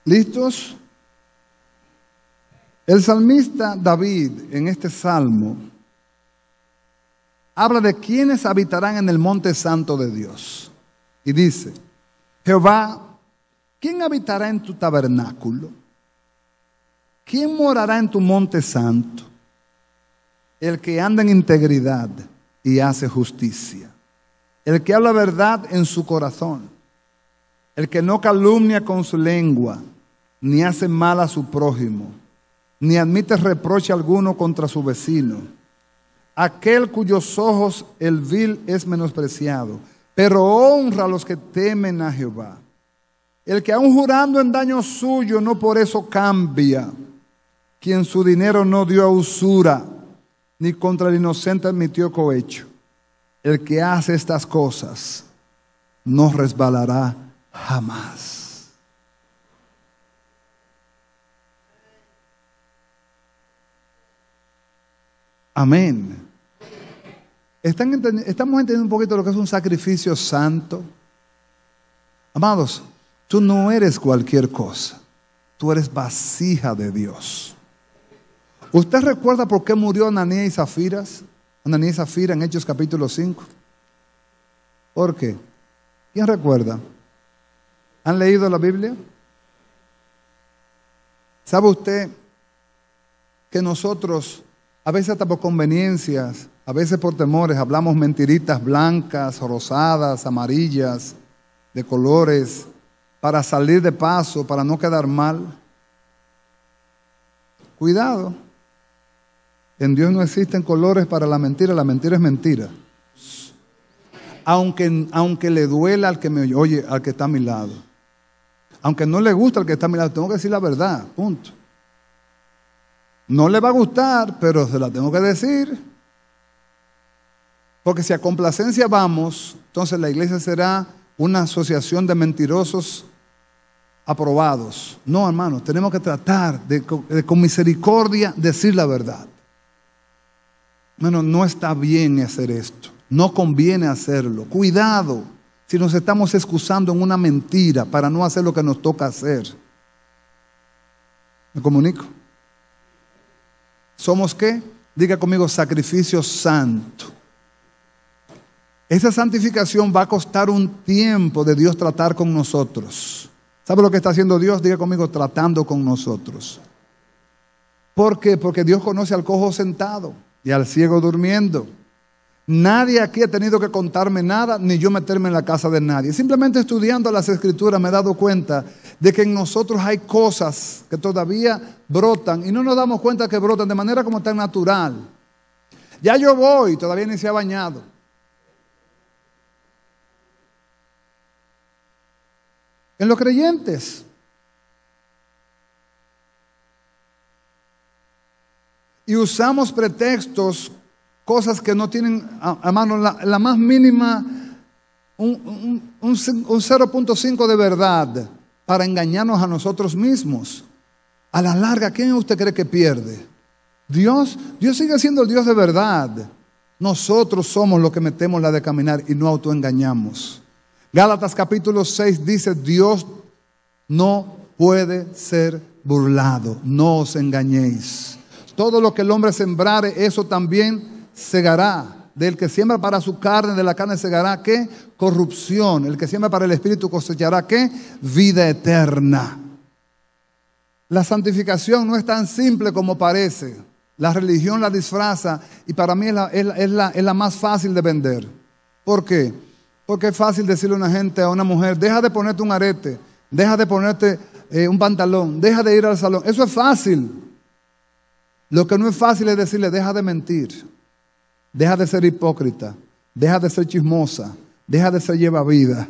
¿Listos? El salmista David en este salmo habla de quienes habitarán en el monte santo de Dios. Y dice, Jehová, ¿quién habitará en tu tabernáculo? ¿Quién morará en tu monte santo? El que anda en integridad y hace justicia. El que habla verdad en su corazón. El que no calumnia con su lengua, ni hace mal a su prójimo, ni admite reproche alguno contra su vecino. Aquel cuyos ojos el vil es menospreciado, pero honra a los que temen a Jehová. El que aun jurando en daño suyo, no por eso cambia. Quien su dinero no dio a usura, ni contra el inocente admitió cohecho. El que hace estas cosas no resbalará jamás. Amén. ¿Estamos entendiendo un poquito lo que es un sacrificio santo? Amados, tú no eres cualquier cosa. Tú eres vasija de Dios. ¿Usted recuerda por qué murió Ananías y Zafira? Ananías y Zafira en Hechos capítulo 5. ¿Por qué? ¿Quién recuerda? ¿Han leído la Biblia? ¿Sabe usted que nosotros, a veces hasta por conveniencias, a veces por temores, hablamos mentiritas blancas, rosadas, amarillas, de colores, para salir de paso, para no quedar mal? Cuidado. En Dios no existen colores para la mentira es mentira. Aunque le duela al que me oye, al que está a mi lado. Aunque no le gusta al que está a mi lado, tengo que decir la verdad, punto. No le va a gustar, pero se la tengo que decir. Porque si a complacencia vamos, entonces la iglesia será una asociación de mentirosos aprobados. No, hermanos, tenemos que tratar de con misericordia decir la verdad. Bueno, no está bien hacer esto. No conviene hacerlo. Cuidado si nos estamos excusando en una mentira para no hacer lo que nos toca hacer. ¿Me comunico? ¿Somos qué? Diga conmigo, sacrificio santo. Esa santificación va a costar un tiempo de Dios tratar con nosotros. ¿Sabe lo que está haciendo Dios? Diga conmigo, tratando con nosotros. ¿Por qué? Porque Dios conoce al cojo sentado y al ciego durmiendo. Nadie aquí ha tenido que contarme nada, ni yo meterme en la casa de nadie. Simplemente estudiando las Escrituras me he dado cuenta de que en nosotros hay cosas que todavía brotan y no nos damos cuenta que brotan de manera como tan natural. Ya yo voy, todavía ni se ha bañado. En los creyentes. Y usamos pretextos, cosas que no tienen, hermano, la más mínima, un 0.5 de verdad para engañarnos a nosotros mismos. A la larga, ¿quién usted cree que pierde? Dios sigue siendo el Dios de verdad. Nosotros somos los que metemos la de caminar y no autoengañamos. Gálatas capítulo 6 dice, Dios no puede ser burlado, no os engañéis. Todo lo que el hombre sembrare, eso también segará. Del que siembra para su carne, de la carne segará, ¿qué? Corrupción. El que siembra para el espíritu cosechará, ¿qué? Vida eterna. La santificación no es tan simple como parece. La religión la disfraza y para mí es la más fácil de vender. ¿Por qué? Porque es fácil decirle a una gente, a una mujer, deja de ponerte un arete, deja de ponerte un pantalón, deja de ir al salón. Eso es fácil. Lo que no es fácil es decirle, deja de mentir, deja de ser hipócrita, deja de ser chismosa, deja de ser llevavida.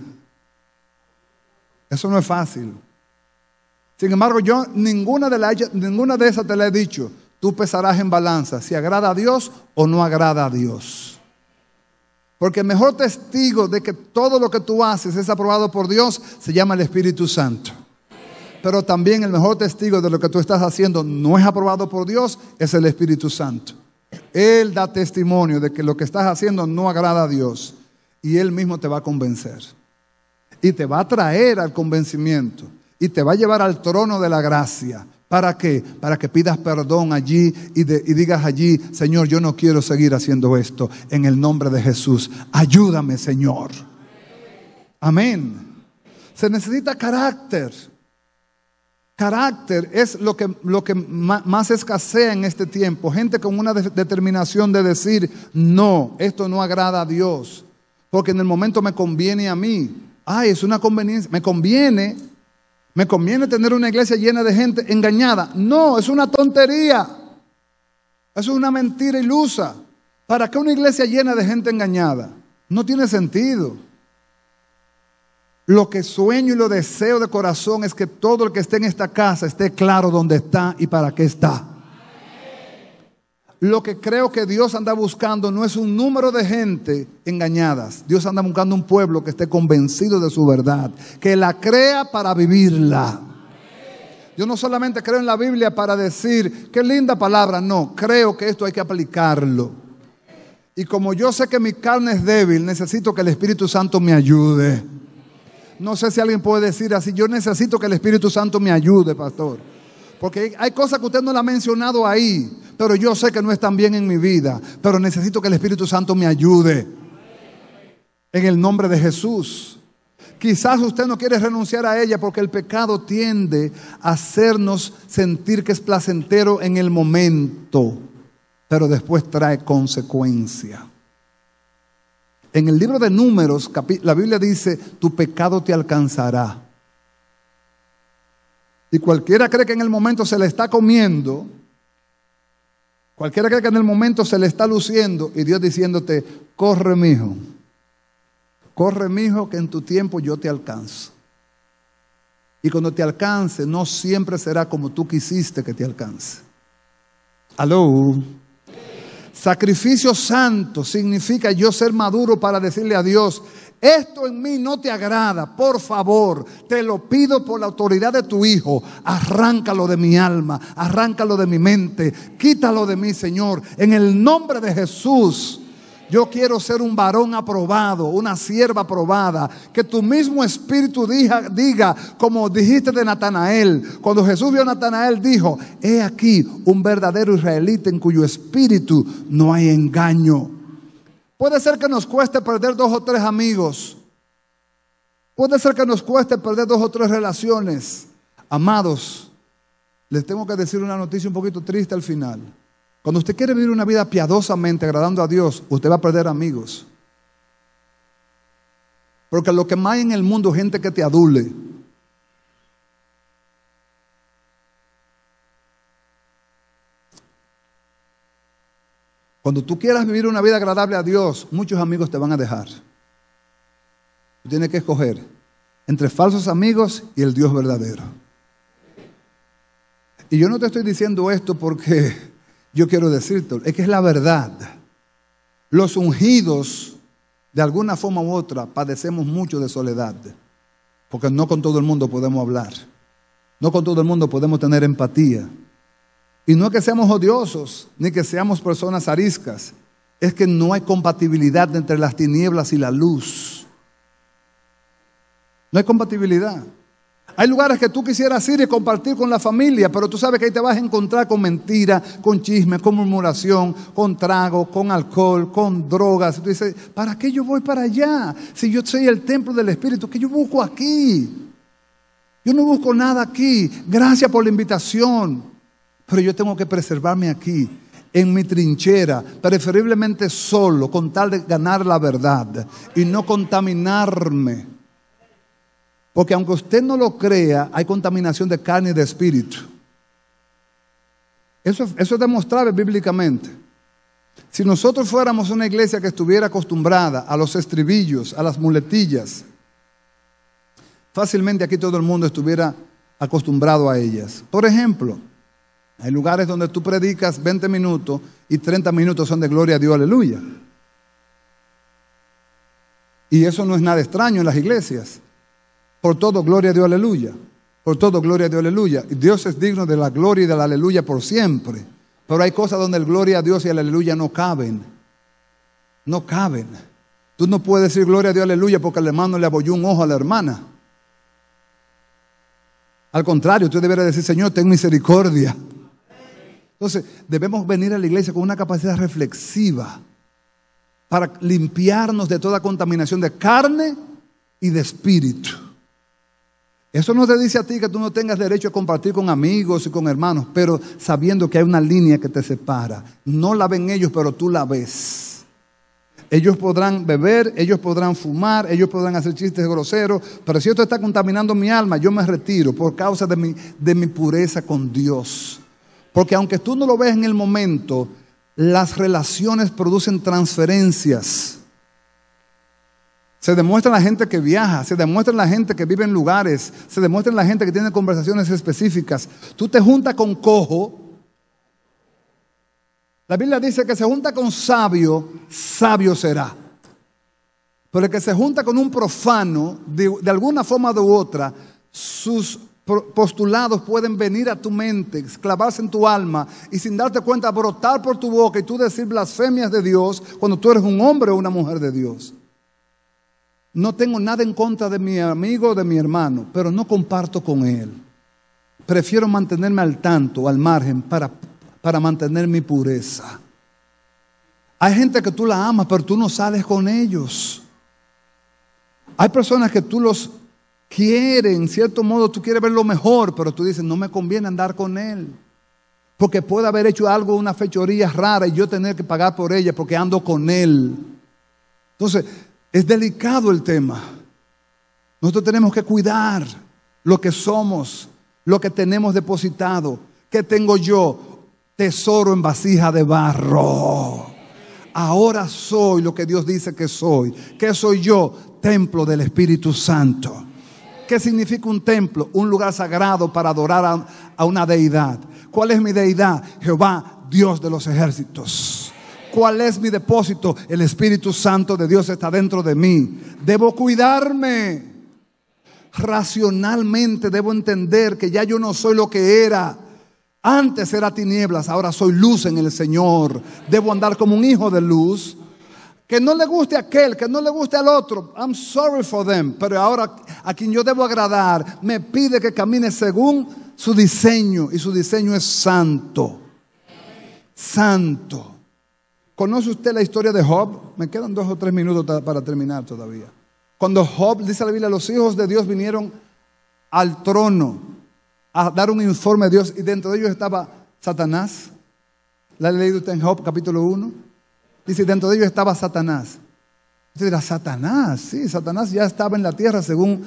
Eso no es fácil. Sin embargo, yo ninguna de esas te la he dicho. Tú pesarás en balanza si agrada a Dios o no agrada a Dios. Porque el mejor testigo de que todo lo que tú haces es aprobado por Dios se llama el Espíritu Santo. Pero también el mejor testigo de lo que tú estás haciendo no es aprobado por Dios es el Espíritu Santo. Él da testimonio de que lo que estás haciendo no agrada a Dios. Y Él mismo te va a convencer. Y te va a traer al convencimiento. Y te va a llevar al trono de la gracia. ¿Para qué? Para que pidas perdón allí y digas allí, Señor, yo no quiero seguir haciendo esto. En el nombre de Jesús, ayúdame, Señor. Amén. Se necesita carácter. Carácter es lo que más escasea en este tiempo. Gente con una determinación de decir, no, esto no agrada a Dios. Porque en el momento me conviene a mí. Ay, es una conveniencia. Me conviene tener una iglesia llena de gente engañada. No, es una tontería. Eso es una mentira ilusa. ¿Para qué una iglesia llena de gente engañada? No tiene sentido. Lo que sueño y lo deseo de corazón es que todo el que esté en esta casa esté claro dónde está y para qué está. Lo que creo que Dios anda buscando no es un número de gente engañadas. Dios anda buscando un pueblo que esté convencido de su verdad, que la crea para vivirla. Yo no solamente creo en la Biblia para decir, qué linda palabra, no, creo que esto hay que aplicarlo. Y como yo sé que mi carne es débil, necesito que el Espíritu Santo me ayude. No sé si alguien puede decir así, yo necesito que el Espíritu Santo me ayude, pastor. Porque hay cosas que usted no la ha mencionado ahí, pero yo sé que no están bien en mi vida. Pero necesito que el Espíritu Santo me ayude. En el nombre de Jesús. Quizás usted no quiere renunciar a ella porque el pecado tiende a hacernos sentir que es placentero en el momento, pero después trae consecuencia. En el libro de Números, la Biblia dice, tu pecado te alcanzará. Y cualquiera cree que en el momento se le está comiendo, cualquiera cree que en el momento se le está luciendo, y Dios diciéndote, corre mijo, que en tu tiempo yo te alcanzo. Y cuando te alcance, no siempre será como tú quisiste que te alcance. Aló. Sacrificio santo significa yo ser maduro para decirle a Dios, esto en mí no te agrada, por favor, te lo pido por la autoridad de tu Hijo, arráncalo de mi alma, arráncalo de mi mente, quítalo de mí, Señor, en el nombre de Jesús. Yo quiero ser un varón aprobado, una sierva aprobada. Que tu mismo espíritu diga, como dijiste de Natanael. Cuando Jesús vio a Natanael, dijo, he aquí un verdadero israelita en cuyo espíritu no hay engaño. Puede ser que nos cueste perder 2 o 3 amigos. Puede ser que nos cueste perder 2 o 3 relaciones. Amados, les tengo que decir una noticia un poquito triste al final. Cuando usted quiere vivir una vida piadosamente, agradando a Dios, usted va a perder amigos. Porque lo que más hay en el mundo es gente que te adule. Cuando tú quieras vivir una vida agradable a Dios, muchos amigos te van a dejar. Tú tienes que escoger entre falsos amigos y el Dios verdadero. Y yo no te estoy diciendo esto porque yo quiero decirte, es que es la verdad. Los ungidos, de alguna forma u otra, padecemos mucho de soledad. Porque no con todo el mundo podemos hablar. No con todo el mundo podemos tener empatía. Y no es que seamos odiosos, ni que seamos personas ariscas. Es que no hay compatibilidad entre las tinieblas y la luz. No hay compatibilidad. Hay lugares que tú quisieras ir y compartir con la familia, pero tú sabes que ahí te vas a encontrar con mentira, con chisme, con murmuración, con trago, con alcohol, con drogas. Y tú dices, ¿para qué yo voy para allá? Si yo soy el templo del Espíritu, ¿qué yo busco aquí? Yo no busco nada aquí. Gracias por la invitación. Pero yo tengo que preservarme aquí, en mi trinchera, preferiblemente solo, con tal de ganar la verdad y no contaminarme. Porque aunque usted no lo crea, hay contaminación de carne y de espíritu. Eso es demostrable bíblicamente. Si nosotros fuéramos una iglesia que estuviera acostumbrada a los estribillos, a las muletillas, fácilmente aquí todo el mundo estuviera acostumbrado a ellas. Por ejemplo, hay lugares donde tú predicas 20 minutos y 30 minutos son de gloria a Dios, aleluya. Y eso no es nada extraño en las iglesias. Por todo, gloria a Dios, aleluya. Por todo, gloria a Dios, aleluya. Y Dios es digno de la gloria y de la aleluya por siempre. Pero hay cosas donde el gloria a Dios y el aleluya no caben. No caben. Tú no puedes decir gloria a Dios, aleluya, porque el hermano le abolló un ojo a la hermana. Al contrario, tú deberías decir, Señor, ten misericordia. Entonces, debemos venir a la iglesia con una capacidad reflexiva para limpiarnos de toda contaminación de carne y de espíritu. Eso no te dice a ti que tú no tengas derecho a compartir con amigos y con hermanos, pero sabiendo que hay una línea que te separa. No la ven ellos, pero tú la ves. Ellos podrán beber, ellos podrán fumar, ellos podrán hacer chistes groseros, pero si esto está contaminando mi alma, yo me retiro por causa de mi pureza con Dios. Porque aunque tú no lo ves en el momento, las relaciones producen transferencias. Se demuestra en la gente que viaja, se demuestra en la gente que vive en lugares, se demuestra en la gente que tiene conversaciones específicas. Tú te juntas con cojo. La Biblia dice que se junta con sabio, sabio será. Pero el que se junta con un profano, de alguna forma u otra, sus postulados pueden venir a tu mente, clavarse en tu alma y sin darte cuenta brotar por tu boca y tú decir blasfemias de Dios cuando tú eres un hombre o una mujer de Dios. No tengo nada en contra de mi amigo o de mi hermano, pero no comparto con él. Prefiero mantenerme al tanto, al margen, para mantener mi pureza. Hay gente que tú la amas, pero tú no sales con ellos. Hay personas que tú los quieres, en cierto modo tú quieres ver lo mejor, pero tú dices, no me conviene andar con él, porque puede haber hecho algo, una fechoría rara y yo tener que pagar por ella porque ando con él. Entonces, es delicado el tema. Nosotros tenemos que cuidar lo que somos, lo que tenemos depositado. ¿Qué tengo yo? Tesoro en vasija de barro. Ahora soy lo que Dios dice que soy. ¿Qué soy yo? Templo del Espíritu Santo. ¿Qué significa un templo? Un lugar sagrado para adorar a una deidad. ¿Cuál es mi deidad? Jehová, Dios de los ejércitos. ¿Cuál es mi depósito? El Espíritu Santo de Dios está dentro de mí. Debo cuidarme. Racionalmente debo entender que ya yo no soy lo que era. Antes era tinieblas, ahora soy luz en el Señor. Debo andar como un hijo de luz. Que no le guste a aquel, que no le guste al otro. I'm sorry for them. Pero ahora a quien yo debo agradar me pide que camine según su diseño. Y su diseño es santo. Santo. ¿Conoce usted la historia de Job? Me quedan 2 o 3 minutos para terminar todavía. Cuando Job, dice la Biblia, los hijos de Dios vinieron al trono a dar un informe a Dios y dentro de ellos estaba Satanás. ¿La ha leído usted en Job capítulo 1? Dice, dentro de ellos estaba Satanás. Usted dirá, Satanás, sí, Satanás ya estaba en la tierra, según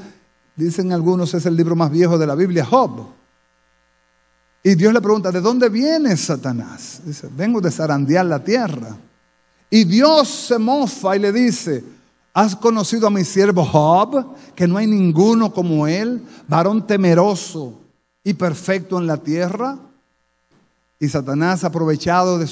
dicen algunos, es el libro más viejo de la Biblia, Job. Y Dios le pregunta, ¿de dónde viene Satanás? Dice, vengo de zarandear la tierra. Y Dios se mofa y le dice, ¿has conocido a mi siervo Job? Que no hay ninguno como él, varón temeroso y perfecto en la tierra. Y Satanás, aprovechado de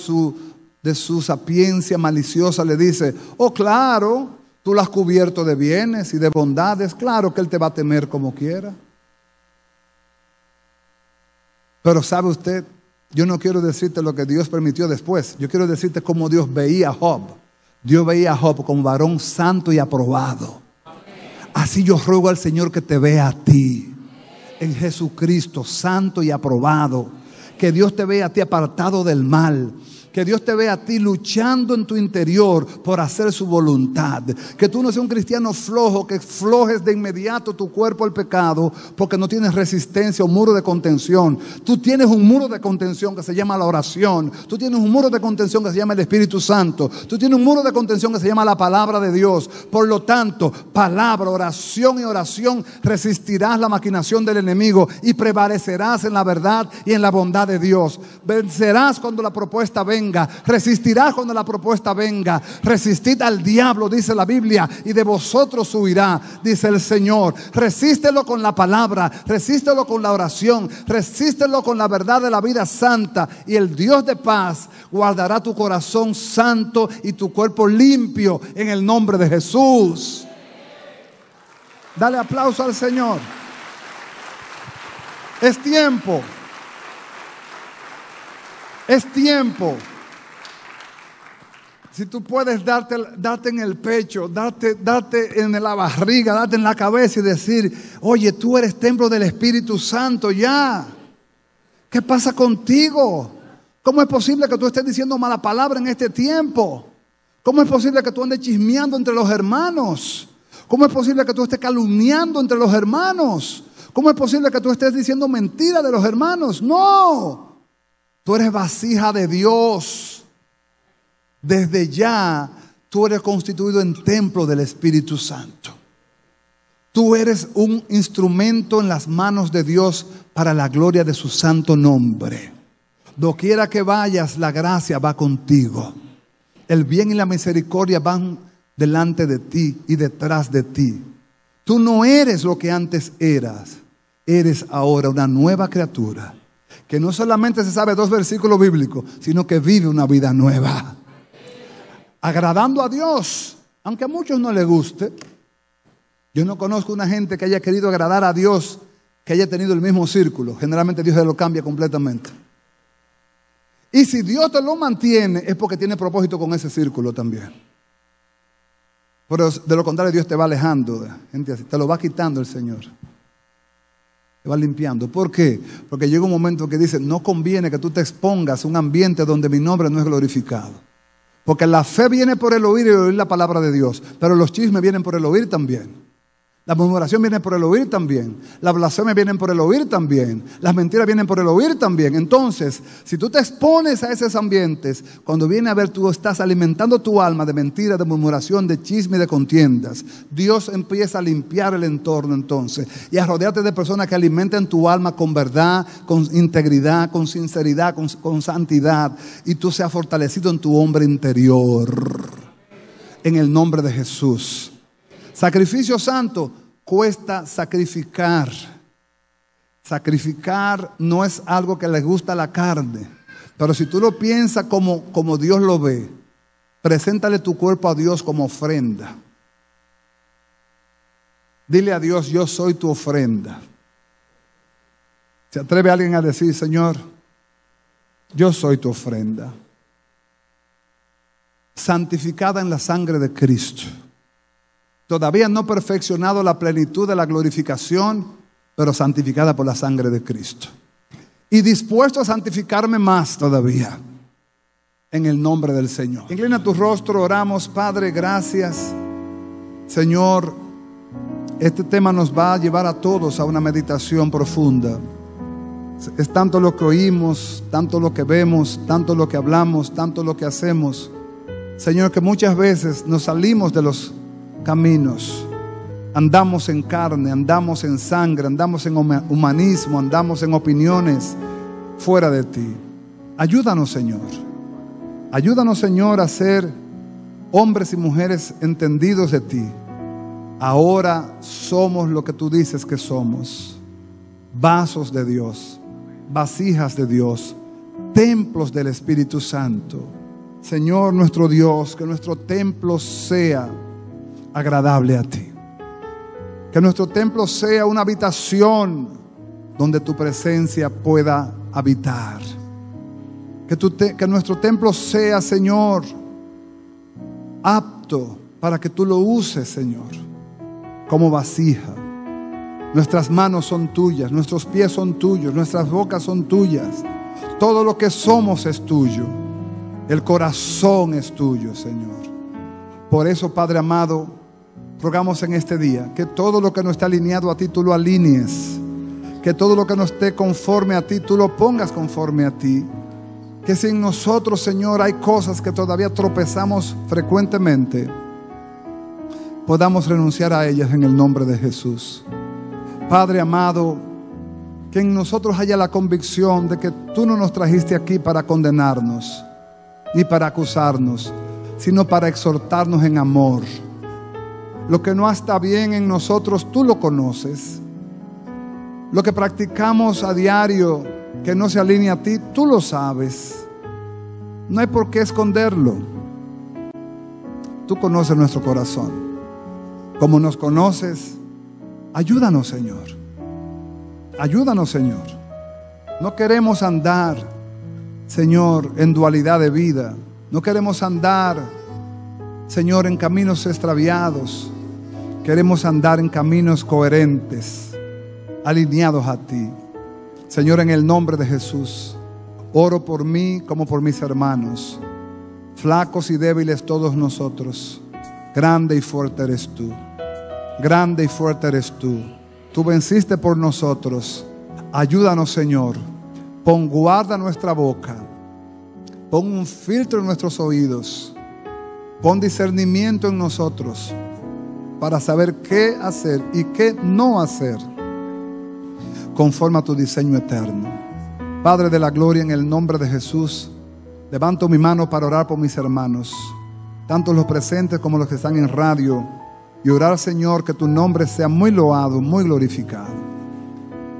su sapiencia maliciosa, le dice, oh claro, tú lo has cubierto de bienes y de bondades, claro que él te va a temer como quiera. Pero sabe usted, yo no quiero decirte lo que Dios permitió después, yo quiero decirte cómo Dios veía a Job. Dios veía a Job como varón santo y aprobado. Así yo ruego al Señor que te vea a ti, en Jesucristo, santo y aprobado. Que Dios te vea a ti apartado del mal. Que Dios te vea a ti luchando en tu interior por hacer su voluntad. Que tú no seas un cristiano flojo, que flojes de inmediato tu cuerpo al pecado porque no tienes resistencia o muro de contención. Tú tienes un muro de contención que se llama la oración. Tú tienes un muro de contención que se llama el Espíritu Santo. Tú tienes un muro de contención que se llama la palabra de Dios. Por lo tanto, palabra, oración y oración, resistirás la maquinación del enemigo y prevalecerás en la verdad y en la bondad de Dios. Vencerás cuando la propuesta venga. Resistirás cuando la propuesta venga. Resistid al diablo, dice la Biblia, y de vosotros huirá, dice el Señor. Resístelo con la palabra, resístelo con la oración, resístelo con la verdad de la vida santa, y el Dios de paz guardará tu corazón santo y tu cuerpo limpio en el nombre de Jesús. Dale aplauso al Señor. Es tiempo. Es tiempo. Si tú puedes darte en el pecho, darte en la barriga, darte en la cabeza y decir: oye, tú eres templo del Espíritu Santo ya. ¿Qué pasa contigo? ¿Cómo es posible que tú estés diciendo mala palabra en este tiempo? ¿Cómo es posible que tú andes chismeando entre los hermanos? ¿Cómo es posible que tú estés calumniando entre los hermanos? ¿Cómo es posible que tú estés diciendo mentiras de los hermanos? No, tú eres vasija de Dios. Desde ya tú eres constituido en templo del Espíritu Santo. Tú eres un instrumento en las manos de Dios para la gloria de su santo nombre. Doquiera que vayas, la gracia va contigo. El bien y la misericordia van delante de ti y detrás de ti. Tú no eres lo que antes eras. Eres ahora una nueva criatura que no solamente se sabe 2 versículos bíblicos, sino que vive una vida nueva, agradando a Dios, aunque a muchos no les guste. Yo no conozco una gente que haya querido agradar a Dios que haya tenido el mismo círculo. Generalmente Dios se lo cambia completamente. Y si Dios te lo mantiene, es porque tiene propósito con ese círculo también. Pero de lo contrario, Dios te va alejando, gente así, te lo va quitando el Señor. Te va limpiando. ¿Por qué? Porque llega un momento que dice: no conviene que tú te expongas a un ambiente donde mi nombre no es glorificado. Porque la fe viene por el oír y el oír la palabra de Dios. Pero los chismes vienen por el oír también. La murmuración viene por el oír también. La blasfemia viene por el oír también. Las mentiras vienen por el oír también. Entonces, si tú te expones a esos ambientes, cuando viene a ver, tú estás alimentando tu alma de mentiras, de murmuración, de chisme y de contiendas. Dios empieza a limpiar el entorno entonces y a rodearte de personas que alimenten tu alma con verdad, con integridad, con sinceridad, con santidad. Y tú seas fortalecido en tu hombre interior. En el nombre de Jesús. Sacrificio santo cuesta sacrificar. Sacrificar no es algo que le gusta a la carne. Pero si tú lo piensas como Dios lo ve, preséntale tu cuerpo a Dios como ofrenda. Dile a Dios: yo soy tu ofrenda. ¿Se atreve alguien a decir: Señor, yo soy tu ofrenda, santificada en la sangre de Cristo? Todavía no perfeccionado la plenitud de la glorificación, pero santificada por la sangre de Cristo. Y dispuesto a santificarme más todavía, en el nombre del Señor. Inclina tu rostro, oramos. Padre, gracias. Señor, este tema nos va a llevar a todos a una meditación profunda. Es tanto lo que oímos, tanto lo que vemos, tanto lo que hablamos, tanto lo que hacemos, Señor, que muchas veces nos salimos de los caminos, andamos en carne, andamos en sangre, andamos en humanismo, andamos en opiniones fuera de ti. Ayúdanos, Señor. Ayúdanos, Señor, a ser hombres y mujeres entendidos de ti. Ahora somos lo que tú dices que somos: vasos de Dios, vasijas de Dios, templos del Espíritu Santo. Señor nuestro Dios, que nuestro templo sea agradable a ti. Que nuestro templo sea una habitación donde tu presencia pueda habitar. Que nuestro templo sea, Señor, apto para que tú lo uses, Señor, como vasija. Nuestras manos son tuyas, nuestros pies son tuyos, nuestras bocas son tuyas. Todo lo que somos es tuyo. El corazón es tuyo, Señor. Por eso, Padre amado, rogamos en este día que todo lo que no esté alineado a ti, tú lo alinees. Que todo lo que no esté conforme a ti, tú lo pongas conforme a ti. Que si en nosotros, Señor, hay cosas que todavía tropezamos frecuentemente, podamos renunciar a ellas en el nombre de Jesús. Padre amado, que en nosotros haya la convicción de que tú no nos trajiste aquí para condenarnos, ni para acusarnos, sino para exhortarnos en amor. Lo que no está bien en nosotros, tú lo conoces. Lo que practicamos a diario que no se alinea a ti, tú lo sabes. No hay por qué esconderlo. Tú conoces nuestro corazón. Como nos conoces, ayúdanos, Señor. Ayúdanos, Señor. No queremos andar, Señor, en dualidad de vida. No queremos andar, Señor, en caminos extraviados. Queremos andar en caminos coherentes, alineados a ti. Señor, en el nombre de Jesús, oro por mí como por mis hermanos, flacos y débiles todos nosotros. Grande y fuerte eres tú. Grande y fuerte eres tú. Tú venciste por nosotros. Ayúdanos, Señor. Pon guarda nuestra boca. Pon un filtro en nuestros oídos. Pon discernimiento en nosotros para saber qué hacer y qué no hacer, conforme a tu diseño eterno. Padre de la gloria, en el nombre de Jesús, levanto mi mano para orar por mis hermanos, tanto los presentes como los que están en radio, y orar, Señor, que tu nombre sea muy loado, muy glorificado.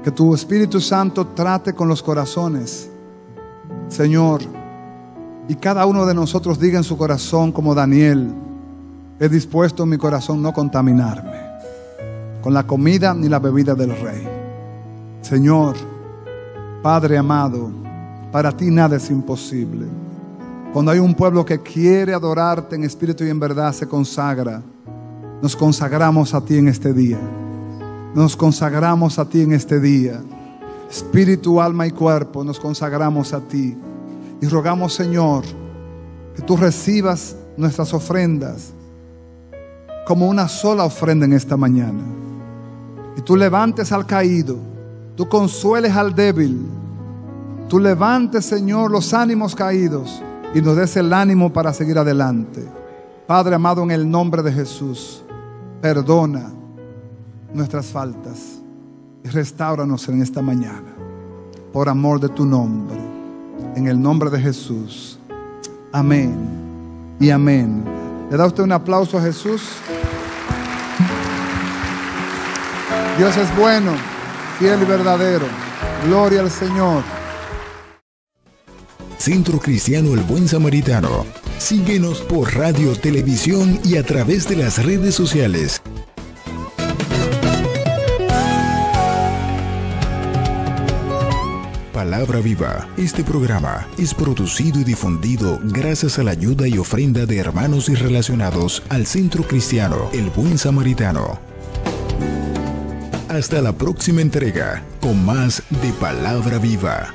Que tu Espíritu Santo trate con los corazones, Señor, y cada uno de nosotros diga en su corazón, como Daniel: he dispuesto en mi corazón no contaminarme con la comida ni la bebida del rey. Señor, Padre amado, para ti nada es imposible. Cuando hay un pueblo que quiere adorarte en espíritu y en verdad, se consagra. Nos consagramos a ti en este día. Nos consagramos a ti en este día. Espíritu, alma y cuerpo, nos consagramos a ti. Y rogamos, Señor, que tú recibas nuestras ofrendas como una sola ofrenda en esta mañana. Y tú levantes al caído, tú consueles al débil, tú levantes, Señor, los ánimos caídos y nos des el ánimo para seguir adelante. Padre amado, en el nombre de Jesús, perdona nuestras faltas y restáuranos en esta mañana, por amor de tu nombre, en el nombre de Jesús. Amén y amén. ¿Le da usted un aplauso a Jesús? Dios es bueno, fiel y verdadero. Gloria al Señor. Centro Cristiano El Buen Samaritano. Síguenos por radio, televisión y a través de las redes sociales. Palabra Viva. Este programa es producido y difundido gracias a la ayuda y ofrenda de hermanos y relacionados al Centro Cristiano El Buen Samaritano. Hasta la próxima entrega con más de Palabra Viva.